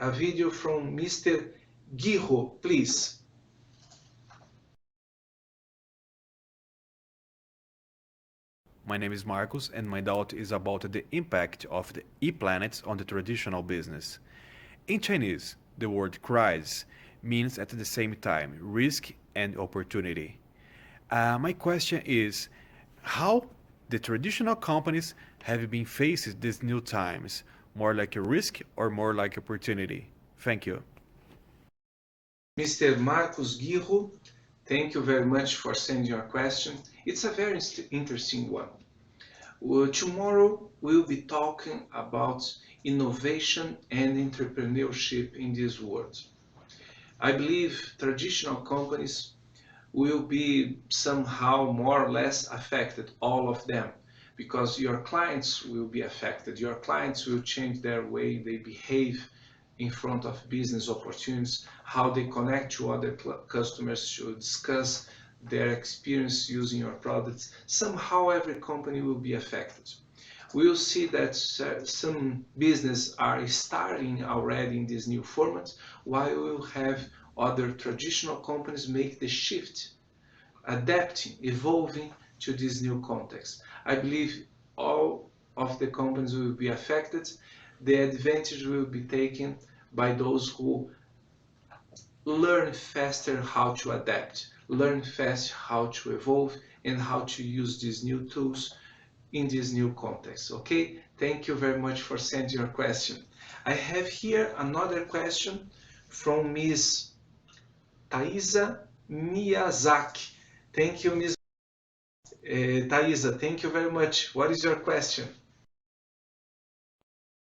video from Mr. Guijo, please. My name is Marcos, and my doubt is about the impact of the e-planets on the traditional business. In Chinese, the word crisis means at the same time risk and opportunity. My question is, how the traditional companies have been facing these new times, more like a risk or more like opportunity? Thank you. Mr. Marcos Guijo, thank you very much for sending your question. It's a very interesting one. Tomorrow we'll be talking about innovation and entrepreneurship in this world. I believe traditional companies will be somehow more or less affected, all of them, because your clients will be affected. Your clients will change their way they behave in front of business opportunities, how they connect to other customers to discuss their experience using your products. Somehow every company will be affected. We will see that some business are starting already in this new format, while we will have other traditional companies make the shift, adapting, evolving to this new context. I believe all of the companies will be affected. The advantage will be taken by those who learn faster how to adapt, learn fast how to evolve, and how to use these new tools in this new context. Okay, thank you very much for sending your question. I have here another question from Ms. Thaisa Miyazaki. Thank you, Ms. Thaisa, thank you very much. What is your question?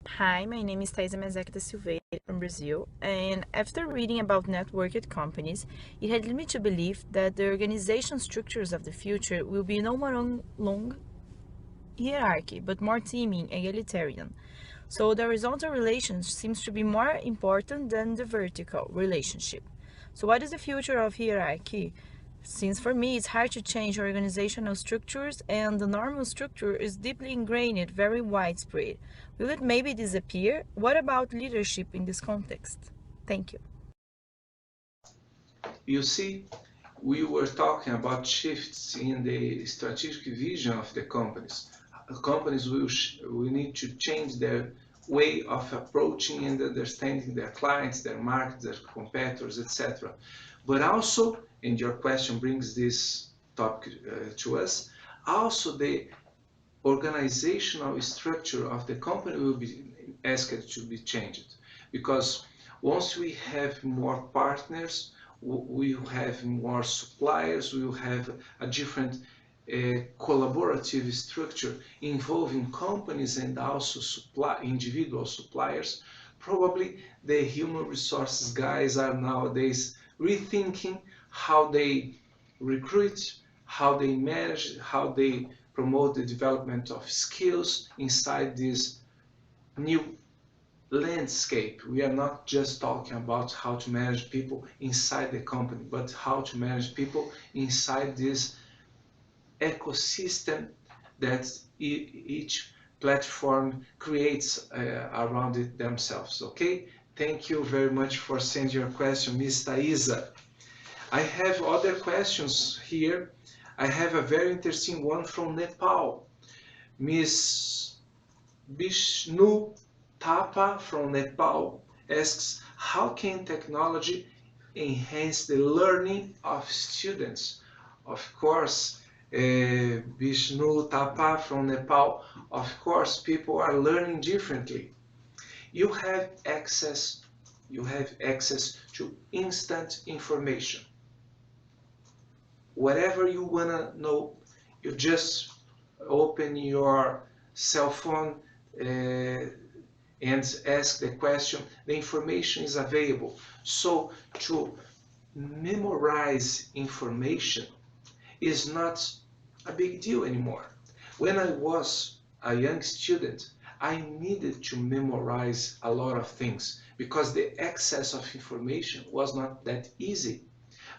Hi, my name is Thaisa Miyazaki da Silveira from Brazil, and after reading about networked companies, it had led me to believe that the organization structures of the future will be no more long hierarchy, but more teaming, egalitarian. So the horizontal relations seems to be more important than the vertical relationship. So what is the future of hierarchy? Since for me it's hard to change organizational structures and the normal structure is deeply ingrained, very widespread. Will it maybe disappear? What about leadership in this context? Thank you. You see, we were talking about shifts in the strategic vision of the companies. Companies will need to change their way of approaching and understanding their clients, their markets, their competitors, etc. But also, and your question brings this topic to us, also the organizational structure of the company will be asked to be changed. Because once we have more partners, we will have more suppliers, we will have a different collaborative structure involving companies and also individual suppliers. Probably the human resources guys are nowadays rethinking how they recruit, how they manage, how they promote the development of skills inside this new landscape. We are not just talking about how to manage people inside the company, but how to manage people inside this ecosystem that each platform creates around it themselves. Okay, thank you very much for sending your question, Ms. Thaisa. I have other questions here. I have a very interesting one from Nepal. Miss Bishnu Thapa from Nepal asks, how can technology enhance the learning of students? Of course, Vishnu Thapa from Nepal, of course, people are learning differently. You have access to instant information. Whatever you want to know, you just open your cell phone and ask the question. The information is available. So to memorize information is not a big deal anymore. When I was a young student, I needed to memorize a lot of things because the access of information was not that easy.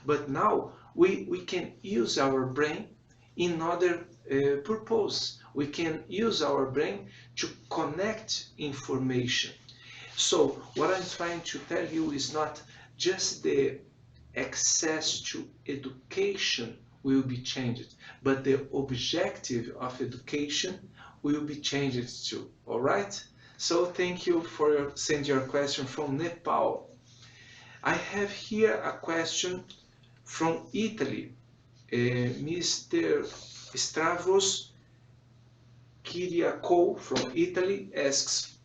But now we can use our brain in other purpose. We can use our brain to connect information. So what I'm trying to tell you is not just the access to education will be changed, but the objective of education will be changed too. All right? So thank you for sending your question from Nepal. I have here a question from Italy. Mr. Stavros Kyriakou from Italy asks,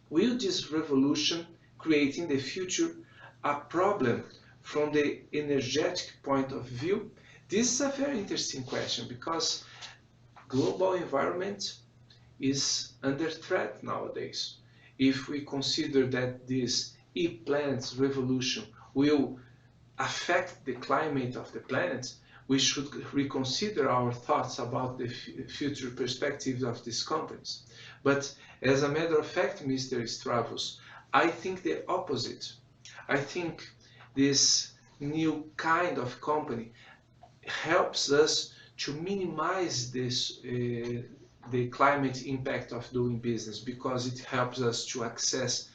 will this revolution creating the future a problem from the energetic point of view? This is a very interesting question because global environment is under threat nowadays. If we consider that this e-planet revolution will affect the climate of the planet, we should reconsider our thoughts about the future perspectives of these companies. But as a matter of fact, Mr. Stavros, I think the opposite. I think this new kind of company helps us to minimize this the climate impact of doing business, because it helps us to access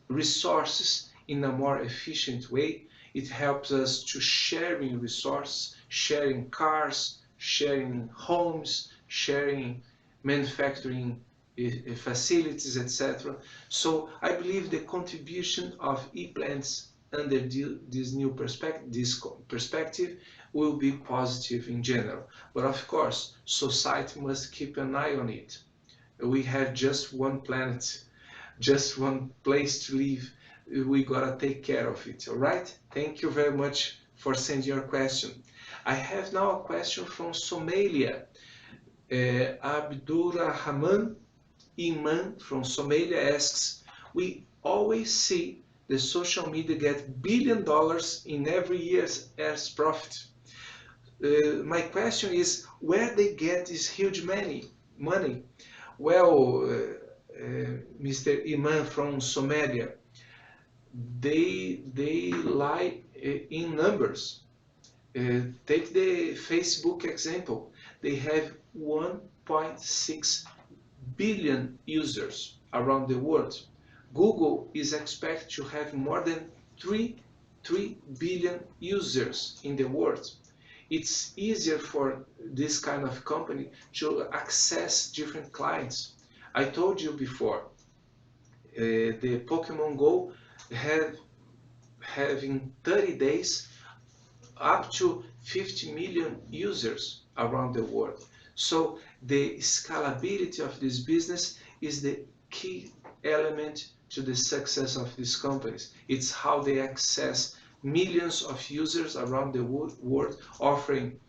resources in a more efficient way. It helps us to sharing resources, sharing cars, sharing homes, sharing manufacturing facilities, etc. So I believe the contribution of e-plants under this new perspective will be positive in general. But of course, society must keep an eye on it. We have just one planet, just one place to live. We gotta take care of it, all right? Thank you very much for sending your question. I have now a question from Somalia. Abdurrahman Iman from Somalia asks, we always see the social media get $1 billion in every year as profit. My question is, where they get this huge money? Well, Mr. Iman from Somalia, they lie in numbers. Take the Facebook example. They have 1.6 billion users around the world. Google is expected to have more than 3 billion users in the world. It's easier for this kind of company to access different clients. I told you before, the Pokemon Go having 30 days up to 50 million users around the world. So the scalability of this business is the key element to the success of these companies. It's how they access millions of users around the world, offering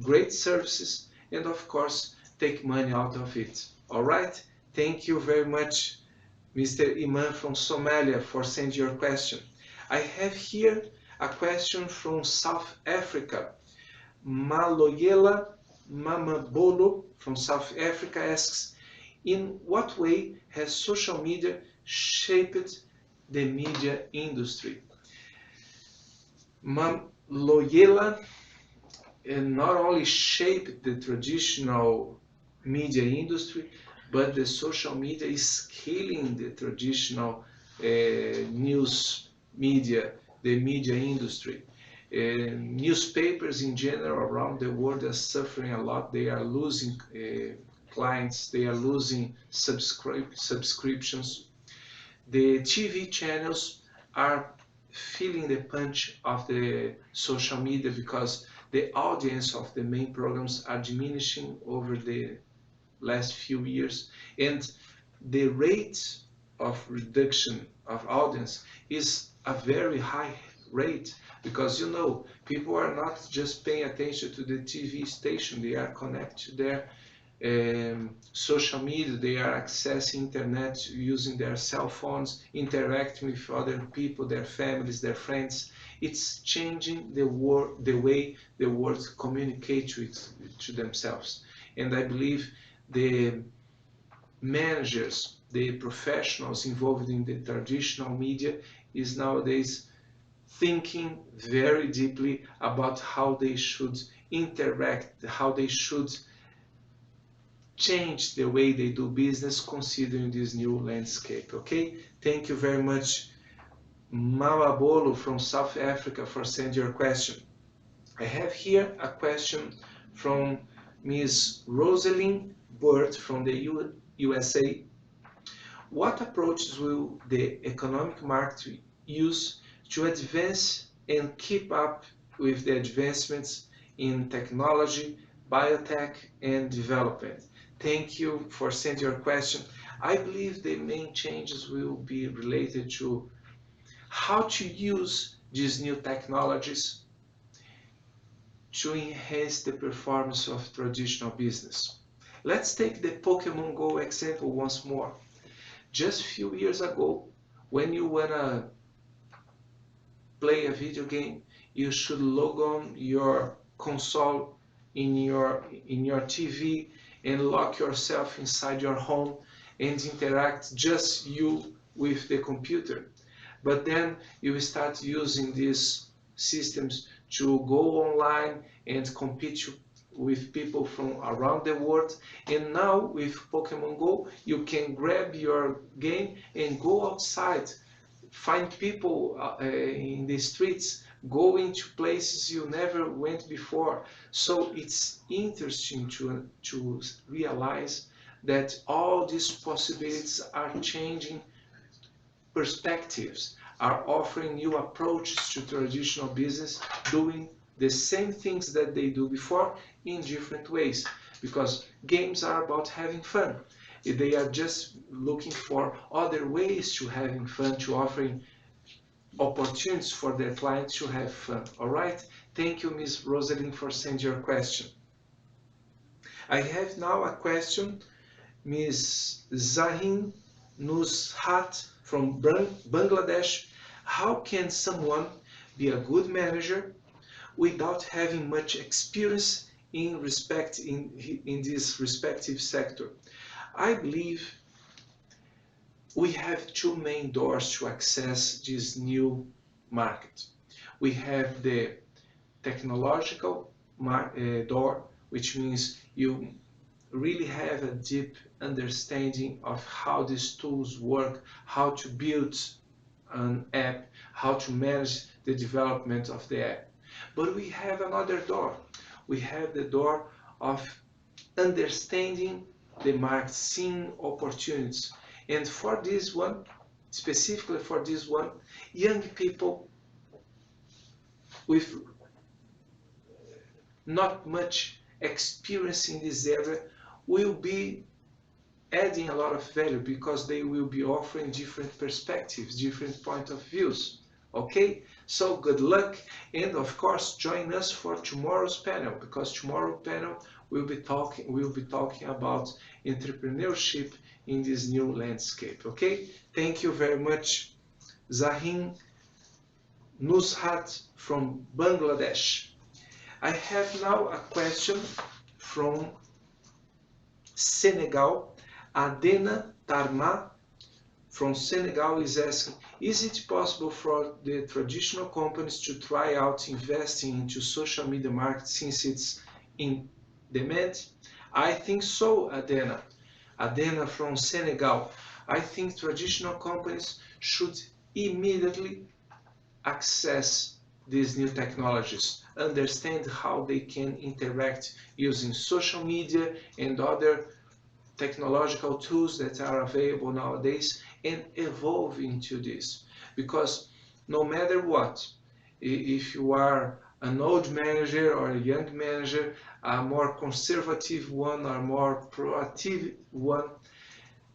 great services, and of course take money out of it. All right? Thank you very much, Mr. Iman from Somalia, for sending your question. I have here a question from South Africa. Maloyela Mamabolo from South Africa asks, in what way has social media shaped the media industry? Maloyela not only shaped the traditional media industry, but the social media is killing the traditional news media, the media industry. Newspapers in general around the world are suffering a lot. They are losing clients, they are losing subscriptions. The TV channels are feeling the punch of the social media because the audience of the main programs are diminishing over the last few years, and the rate of reduction of audience is a very high rate, because people are not just paying attention to the TV station, they are connected to their social media, they are accessing internet using their cell phones, interacting with other people, their families, their friends. It's changing the way the world communicates to themselves. And I believe the managers, the professionals involved in the traditional media is nowadays thinking very deeply about how they should interact, how they should change the way they do business considering this new landscape. Okay, thank you very much, Mawabolo from South Africa, for sending your question. I have here a question from Ms. Rosalind Burt from the USA. What approaches will the economic market use to advance and keep up with the advancements in technology, biotech, and development? Thank you for sending your question. I believe the main changes will be related to how to use these new technologies to enhance the performance of traditional business. Let's take the Pokemon Go example once more. Just a few years ago, when you wanna play a video game, you should log on your console in your TV and lock yourself inside your home and interact just you with the computer. But then you start using these systems to go online and compete with people from around the world. And now with Pokemon Go, you can grab your game and go outside, find people in the streets, going to places you never went before. So it's interesting to realize that all these possibilities are changing perspectives, are offering new approaches to traditional business, doing the same things that they do before in different ways, because games are about having fun. They are just looking for other ways to having fun, to offering opportunities for their clients to have fun. All right, thank you, Ms. Rosalind, for sending your question. I have now a question, Ms. Zahin Nushat from Bangladesh. How can someone be a good manager without having much experience in this respective sector? I believe we have two main doors to access this new market. We have the technological door, which means you really have a deep understanding of how these tools work, how to build an app, how to manage the development of the app. But we have another door. We have the door of understanding the market, seeing opportunities. And for this one, specifically for this one, young people with not much experience in this area will be adding a lot of value, because they will be offering different perspectives, different point of views. Okay, so good luck, and of course join us for tomorrow's panel, because tomorrow's panel we'll be talking about entrepreneurship in this new landscape. Okay, thank you very much, Zahin Nushat from Bangladesh. I have now a question from Senegal. Adena Tarma from Senegal is asking, is it possible for the traditional companies to try out investing into social media market since it's in demand? I think so, Adena. Adena from Senegal. I think traditional companies should immediately access these new technologies, understand how they can interact using social media and other technological tools that are available nowadays and evolve into this. Because no matter what, if you are an old manager or a young manager, a more conservative one or more proactive one,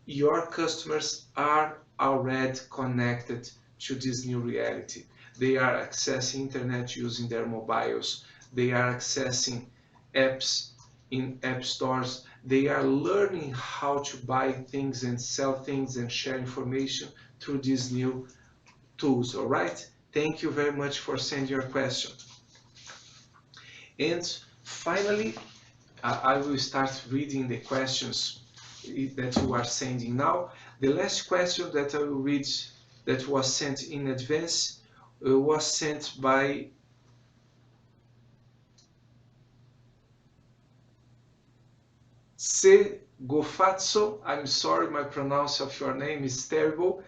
your customers are already connected to this new reality. They are accessing internet using their mobiles. They are accessing apps in app stores. They are learning how to buy things and sell things and share information through these new tools. All right? Thank you very much for sending your question. And finally, I will start reading the questions that you are sending now. The last question that I will read that was sent in advance was sent by Se Gofatso. I'm sorry, my pronounce of your name is terrible.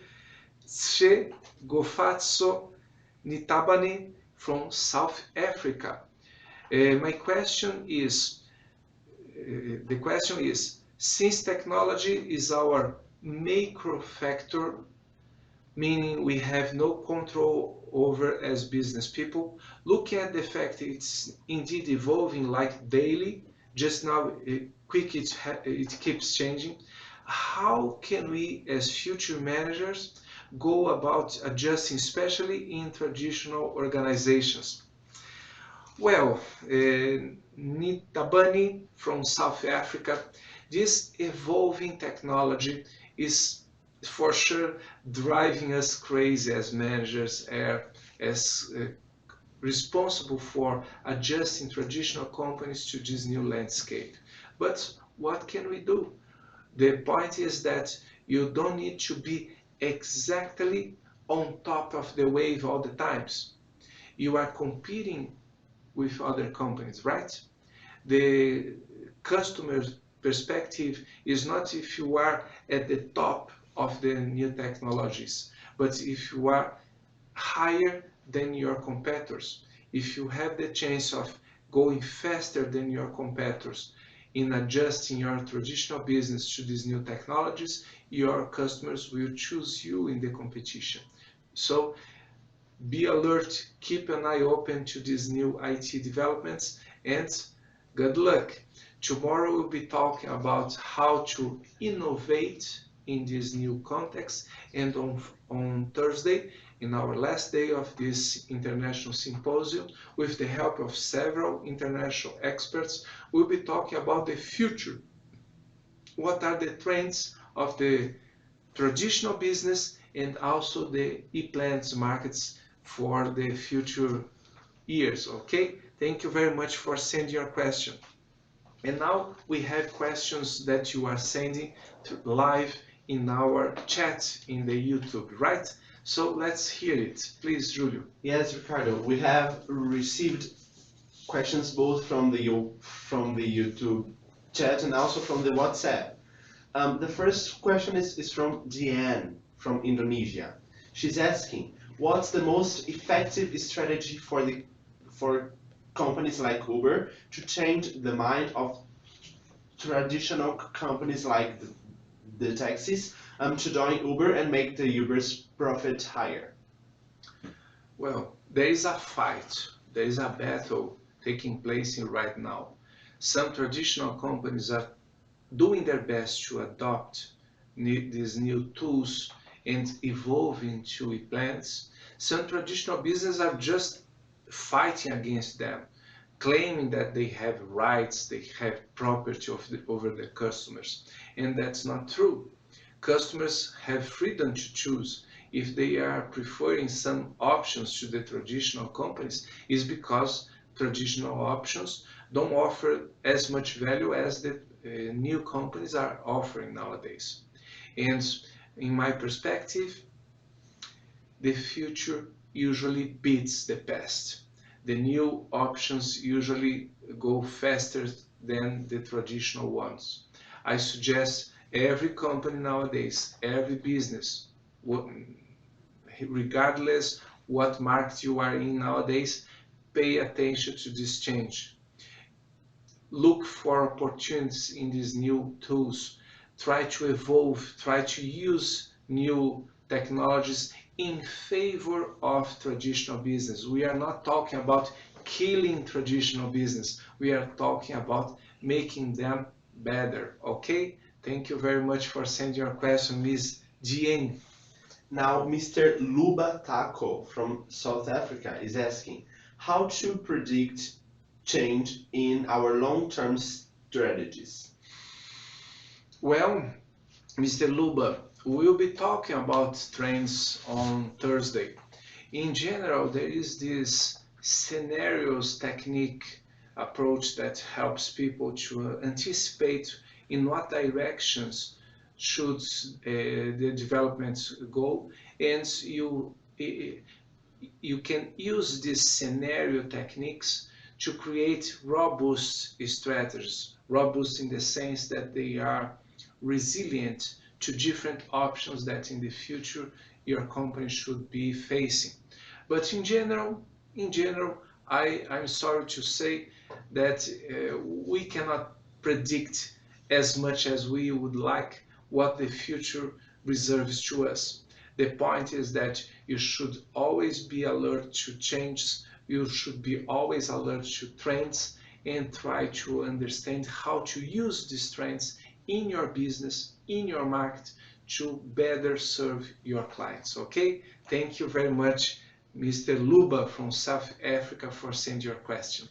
Se Gofatso Nitabane from South Africa. My question is, the question is, since technology is our macro factor, meaning we have no control over as business people, look at the fact it's indeed evolving like daily, just now it keeps changing. How can we as future managers go about adjusting, especially in traditional organizations? Well, Nitabani from South Africa, this evolving technology is for sure driving us crazy as managers, as responsible for adjusting traditional companies to this new landscape. But what can we do? The point is that you don't need to be exactly on top of the wave all the times. You are competing with other companies, right? The customer's perspective is not if you are at the top of the new technologies, but if you are higher than your competitors, if you have the chance of going faster than your competitors in adjusting your traditional business to these new technologies, your customers will choose you in the competition. So be alert, keep an eye open to these new IT developments, and good luck. Tomorrow we'll be talking about how to innovate in this new context, and on Thursday, in our last day of this international symposium, with the help of several international experts, we'll be talking about the future. What are the trends of the traditional business and also the e-plans markets for the future years, okay? Thank you very much for sending your question. And now we have questions that you are sending live in our chat in the YouTube, right? So let's hear it. Please, Julio. Yes, Ricardo, we have received questions both from the YouTube chat and also from the WhatsApp. The first question is from Diane from Indonesia. She's asking, what's the most effective strategy for companies like Uber to change the mind of traditional companies like the taxis to join Uber and make the Uber's profit higher? Well, there is a fight, there is a battle taking place right now. Some traditional companies are doing their best to adopt these new tools and evolve into e-plans. Some traditional businesses are just fighting against them, claiming that they have rights, they have property over the customers, and that's not true. Customers have freedom to choose. If they are preferring some options to the traditional companies, is because traditional options don't offer as much value as the new companies are offering nowadays. And in my perspective, the future usually beats the past. The new options usually go faster than the traditional ones. I suggest every company nowadays, every business, regardless what market you are in nowadays, pay attention to this change. Look for opportunities in these new tools. try to evolve, try to use new technologies in favor of traditional business. We are not talking about killing traditional business. We are talking about making them better. Okay? Thank you very much for sending your question, Ms. Dien. Now, Mr. Luba Taco from South Africa is asking how to predict change in our long-term strategies. Well, Mr. Luba, we'll be talking about trends on Thursday. In general, there is this scenarios technique approach that helps people to anticipate in what directions should the developments go, and you can use these scenario techniques to create robust strategies, robust in the sense that they are resilient to different options that in the future your company should be facing. But in general, I'm sorry to say that we cannot predict as much as we would like what the future reserves to us. The point is that you should always be alert to changes, you should be always alert to trends, and try to understand how to use these trends in your business, in your market, to better serve your clients. Okay? Thank you very much, Mr. Luba from South Africa, for sending your question.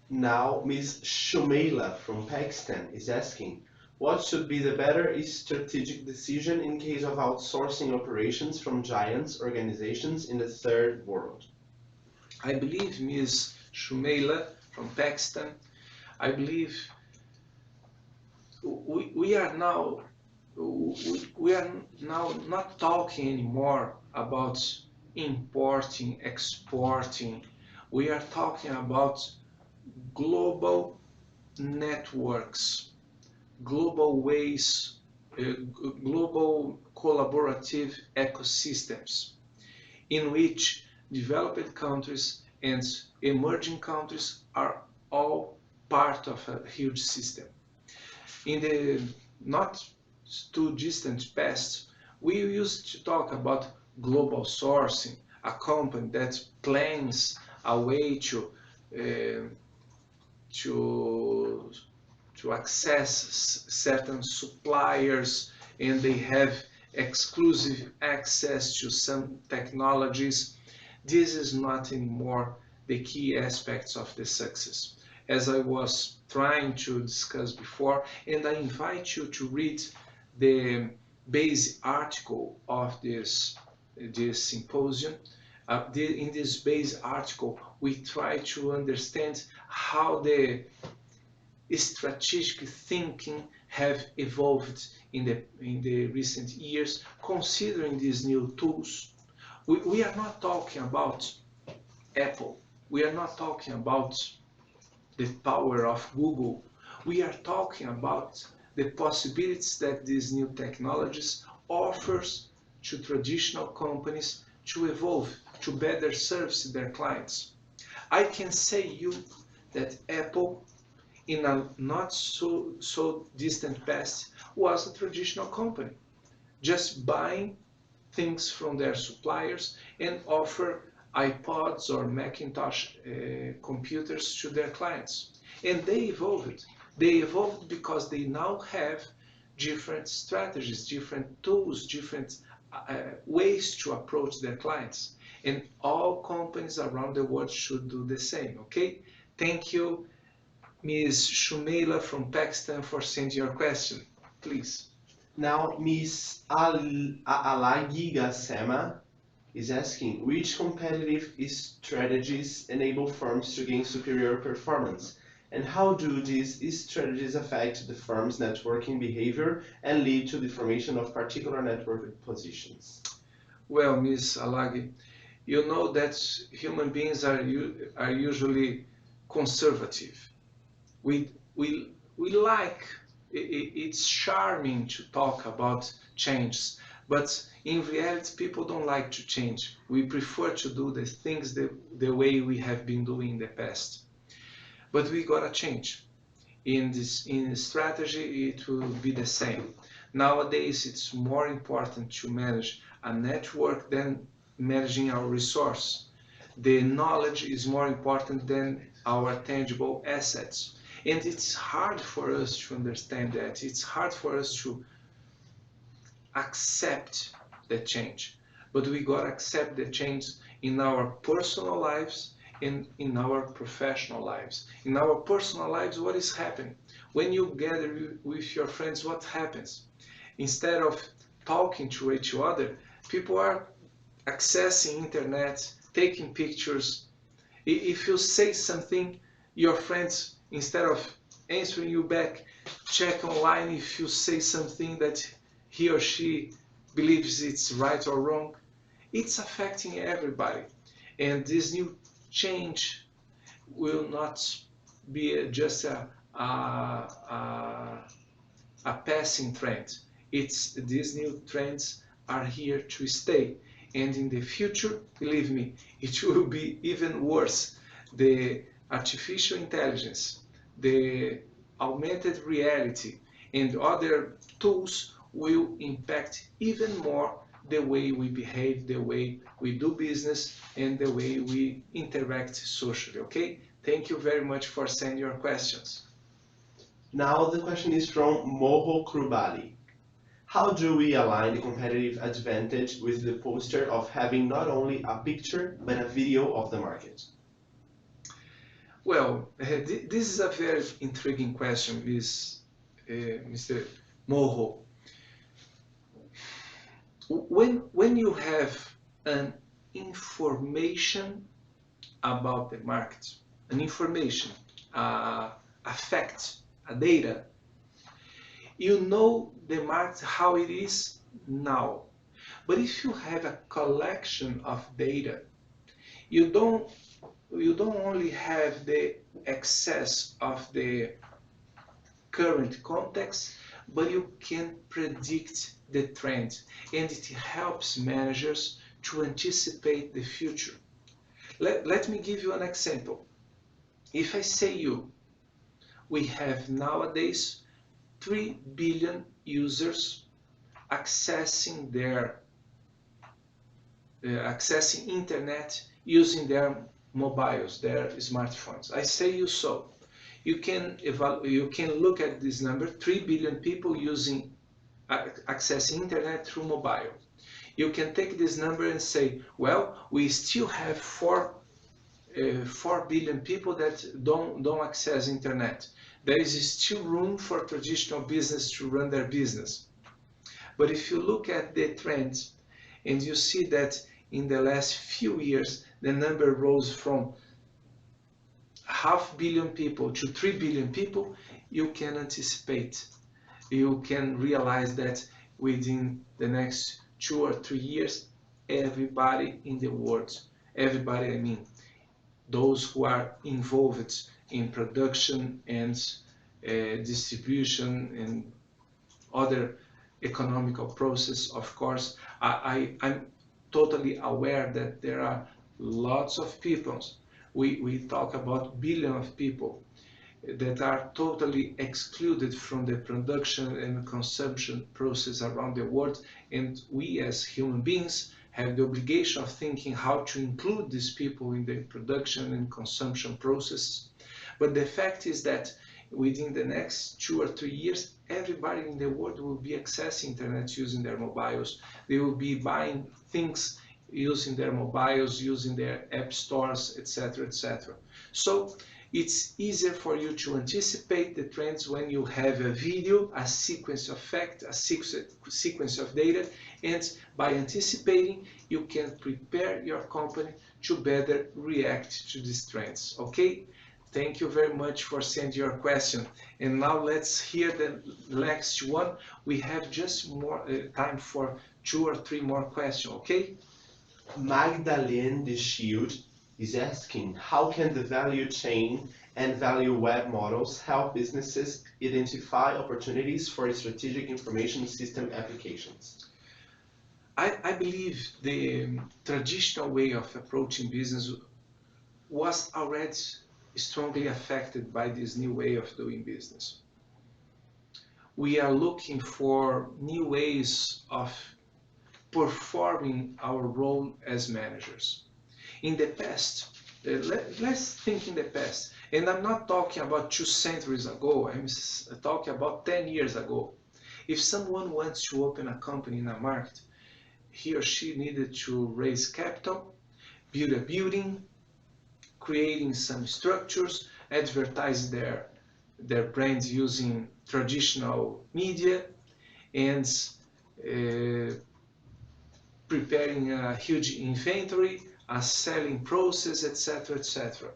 Now, Ms. Shumaila from Pakistan is asking, what should be the better strategic decision in case of outsourcing operations from giants organizations in the third world? I believe, Ms. Shumaila from Pakistan, I believe we are now not talking anymore about importing, exporting. We are talking about global networks, global ways, global collaborative ecosystems in which developed countries and emerging countries are all part of a huge system. In the not too distant past, we used to talk about global sourcing, a company that plans a way to access certain suppliers, and they have exclusive access to some technologies. This is not anymore the key aspects of the success. As I was trying to discuss before, and I invite you to read the base article of this symposium. In this base article, we try to understand how the strategic thinking have evolved in the recent years, considering these new tools. We are not talking about Apple. We are not talking about the power of Google. We are talking about the possibilities that these new technologies offers to traditional companies to evolve, to better service their clients. I can say you that Apple, in a not so distant past, was a traditional company, just buying things from their suppliers and offer iPods or Macintosh computers to their clients. And they evolved. They evolved because they now have different strategies, different tools, different ways to approach their clients. And all companies around the world should do the same, okay? Thank you, Ms. Shumaila from Pakistan, for sending your question. Please. Now, Ms. Alagiga Sema is asking, which competitive strategies enable firms to gain superior performance? And how do these strategies affect the firm's networking behavior and lead to the formation of particular networked positions? Well, Ms. Alagi, you know that human beings are usually conservative. We like, it's charming to talk about changes, but in reality, people don't like to change. We prefer to do the things the way we have been doing in the past. But we gotta change. In strategy, it will be the same. Nowadays, it's more important to manage a network than managing our resource. The knowledge is more important than our tangible assets. And it's hard for us to understand that. It's hard for us to accept the change. But we gotta accept the change in our personal lives and in our professional lives. In our personal lives, what is happening? When you gather with your friends, what happens? Instead of talking to each other, people are accessing internet, taking pictures. If you say something, your friends, instead of answering you back, check online if you say something that he or she believes it's right or wrong. It's affecting everybody. And this new change will not be just a passing trend. These new trends are here to stay. And in the future, believe me, it will be even worse. The artificial intelligence, the augmented reality, and other tools will impact even more the way we behave, the way we do business, and the way we interact socially, okay? Thank you very much for sending your questions. Now the question is from Moho Krubali. How do we align the competitive advantage with the poster of having not only a picture but a video of the market? Well, this is a very intriguing question, Mr. Moho. When you have an information about the market, an information, a fact, a data, you know the market how it is now. But if you have a collection of data, you don't only have the access of the current context, but you can predict the trend, and it helps managers to anticipate the future. Let me give you an example. If I say we have nowadays 3 billion users accessing accessing internet using their mobiles, their smartphones. I say so. You can look at this number: 3 billion people accessing internet through mobile. You can take this number and say, well, we still have 4 billion people that don't access internet. There is still room for traditional business to run their business. But if you look at the trends and you see that in the last few years, the number rose from 500 million people to 3 billion people, you can anticipate. You can realize that within the next 2 or 3 years, everybody in the world, everybody, I mean, those who are involved in production and distribution and other economical process, of course, I'm totally aware that there are lots of people. We talk about billions of people that are totally excluded from the production and consumption process around the world, and we as human beings have the obligation of thinking how to include these people in the production and consumption process. But the fact is that within the next 2 or 3 years, everybody in the world will be accessing internet using their mobiles. They will be buying things using their mobiles, using their app stores, etc., etc. So it's easier for you to anticipate the trends when you have a video, a sequence of facts, a sequence of data, and by anticipating, you can prepare your company to better react to these trends. Okay? Thank you very much for sending your question. And now let's hear the next one. We have just more time for 2 or 3 more questions, okay? Magdalene de Shield is asking, how can the value chain and value web models help businesses identify opportunities for strategic information system applications? I believe the traditional way of approaching business was already strongly affected by this new way of doing business. we are looking for new ways of performing our role as managers. In the past, let's think in the past, and I'm not talking about 2 centuries ago, I'm talking about 10 years ago. If someone wants to open a company in a market, he or she needed to raise capital, build a building, creating some structures, advertise their brands using traditional media, and preparing a huge inventory, a selling process, etc., etc.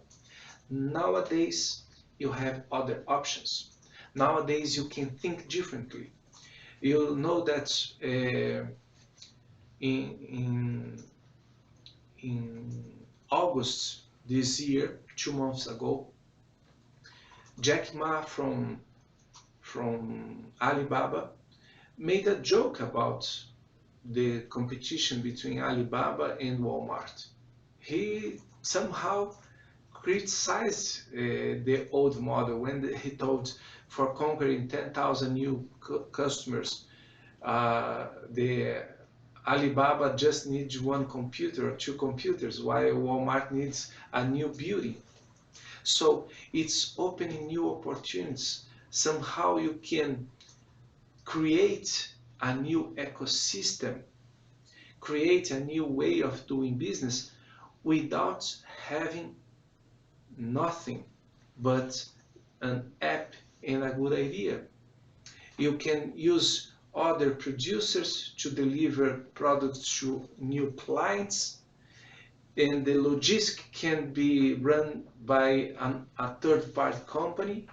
Nowadays, you have other options. Nowadays, you can think differently. You know that in August this year, 2 months ago, Jack Ma from Alibaba made a joke about the competition between Alibaba and Walmart. He somehow criticized the old model when he told for conquering 10,000 new customers, the Alibaba just needs one computer or 2 computers, while Walmart needs a new building. So it's opening new opportunities. Somehow you can create a new ecosystem, create a new way of doing business without having nothing but an app and a good idea. You can use other producers to deliver products to new clients, and the logistics can be run by a third-party company,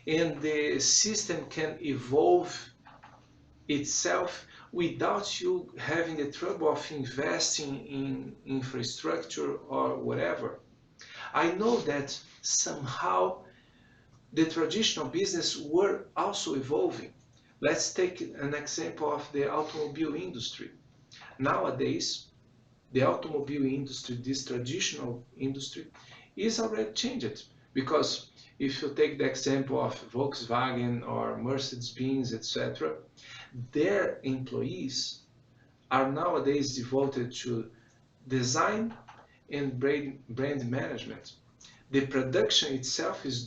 and the system can evolve itself without you having the trouble of investing in infrastructure or whatever. I know that somehow the traditional business were also evolving. Let's take an example of the automobile industry. Nowadays, the automobile industry, this traditional industry, is already changed, because if you take the example of Volkswagen or Mercedes-Benz, etc., their employees are nowadays devoted to design and brand management. The production itself is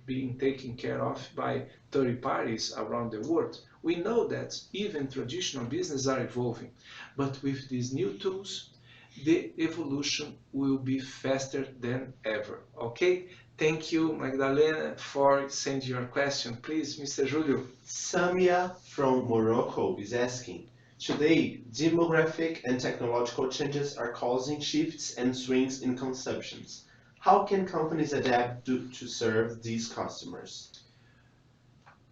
being taken care of by third parties around the world. We know that even traditional businesses are evolving, but with these new tools, the evolution will be faster than ever. Okay? Thank you, Magdalena, for sending your question. Please, Mr. Julio. Samia from Morocco is asking, today, demographic and technological changes are causing shifts and swings in consumptions. How can companies adapt to serve these customers?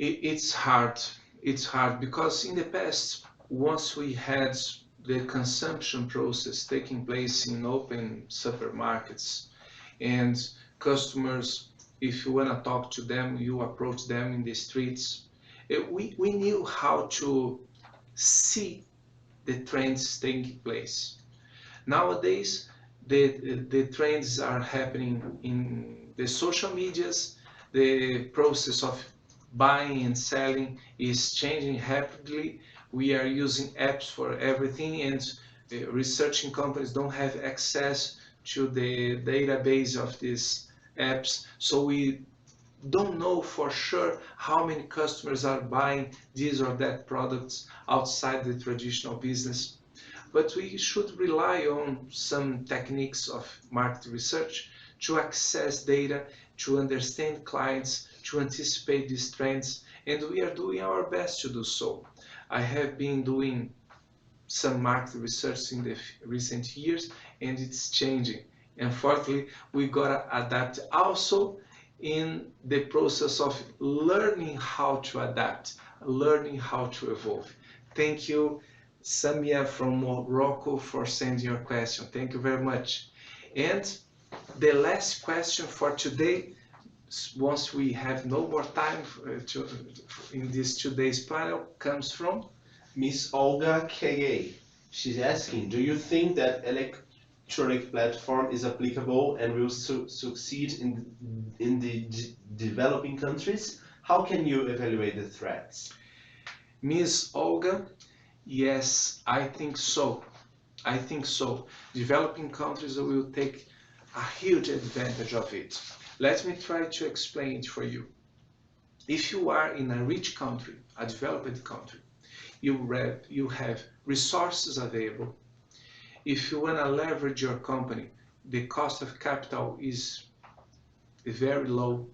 It's hard. It's hard because in the past, once we had the consumption process taking place in open supermarkets, and customers, if you want to talk to them, you approach them in the streets. We knew how to see the trends taking place. Nowadays, the trends are happening in the social medias. The process of buying and selling is changing rapidly. We are using apps for everything, and researching companies don't have access to the database of these apps, so we don't know for sure how many customers are buying these or that products outside the traditional business. But we should rely on some techniques of market research to access data, to understand clients, to anticipate these trends, and we are doing our best to do so. I have been doing some market research in the recent years, and it's changing. Unfortunately, we gotta adapt also in the process of learning how to adapt, learning how to evolve. Thank you, Samia from Morocco, for sending your question. Thank you very much. And the last question for today, once we have no more time in this today's panel, comes from Miss Olga K.A. She's asking, do you think that electronic platform is applicable and will succeed in the developing countries? How can you evaluate the threats? Ms. Olga, yes, I think so. I think so. Developing countries will take a huge advantage of it. Let me try to explain it for you. If you are in a rich country, a developed country, you have resources available. If you want to leverage your company, the cost of capital is very low.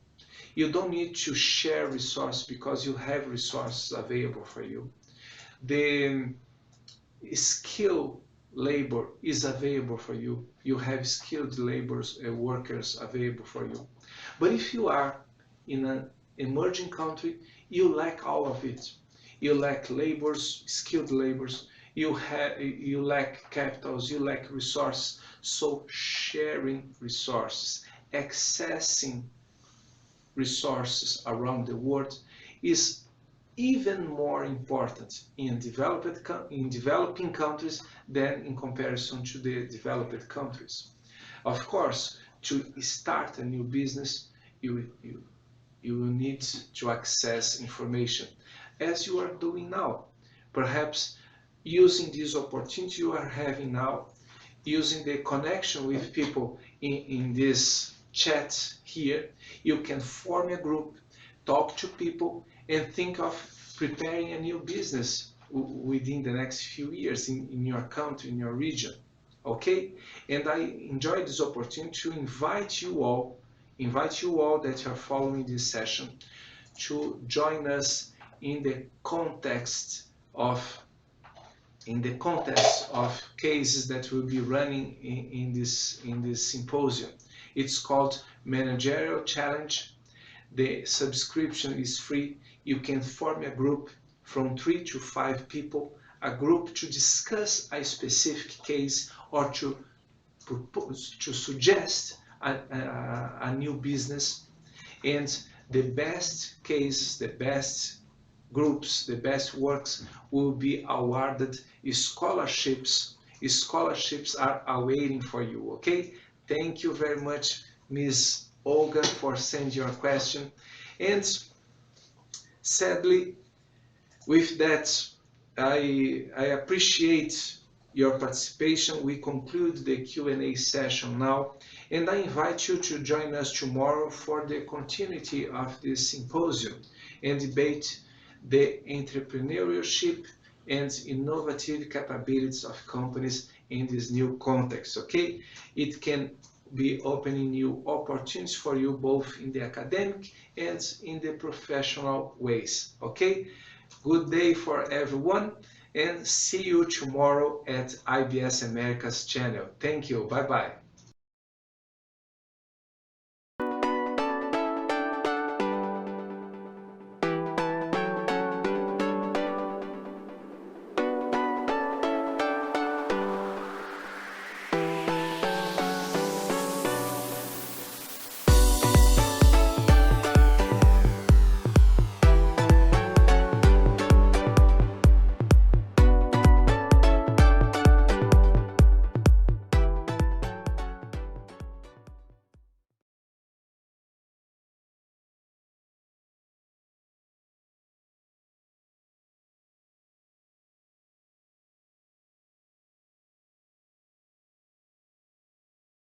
You don't need to share resources because you have resources available for you. The skill labor is available for you. You have skilled laborers, workers available for you. But if you are in an emerging country, you lack all of it. You lack laborers, skilled laborers. You lack capitals. You lack resources. So sharing resources, accessing resources around the world is even more important in developing countries than in comparison to the developed countries. Of course, to start a new business, you will need to access information, as you are doing now. Perhaps using this opportunity you are having now, using the connection with people in this chat here, you can form a group, talk to people, and think of preparing a new business within the next few years in your country, in your region. Okay? And I enjoy this opportunity to invite you all that are following this session to join us in the context of cases that will be running in this symposium. It's called Managerial Challenge. The subscription is free. You can form a group from 3 to 5 people, a group to discuss a specific case or to propose, to suggest a new business. And the best cases, the best groups, the best works will be awarded scholarships. Scholarships are awaiting for you, okay? Thank you very much, Ms. Olga, for sending your question. And sadly, with that, I appreciate your participation. We conclude the Q&A session now, and I invite you to join us tomorrow for the continuity of this symposium and debate the entrepreneurship and innovative capabilities of companies in this new context, okay? It can be opening new opportunities for you both in the academic and in the professional ways, okay? Good day for everyone, and see you tomorrow at IBS Americas channel. Thank you. Bye-bye.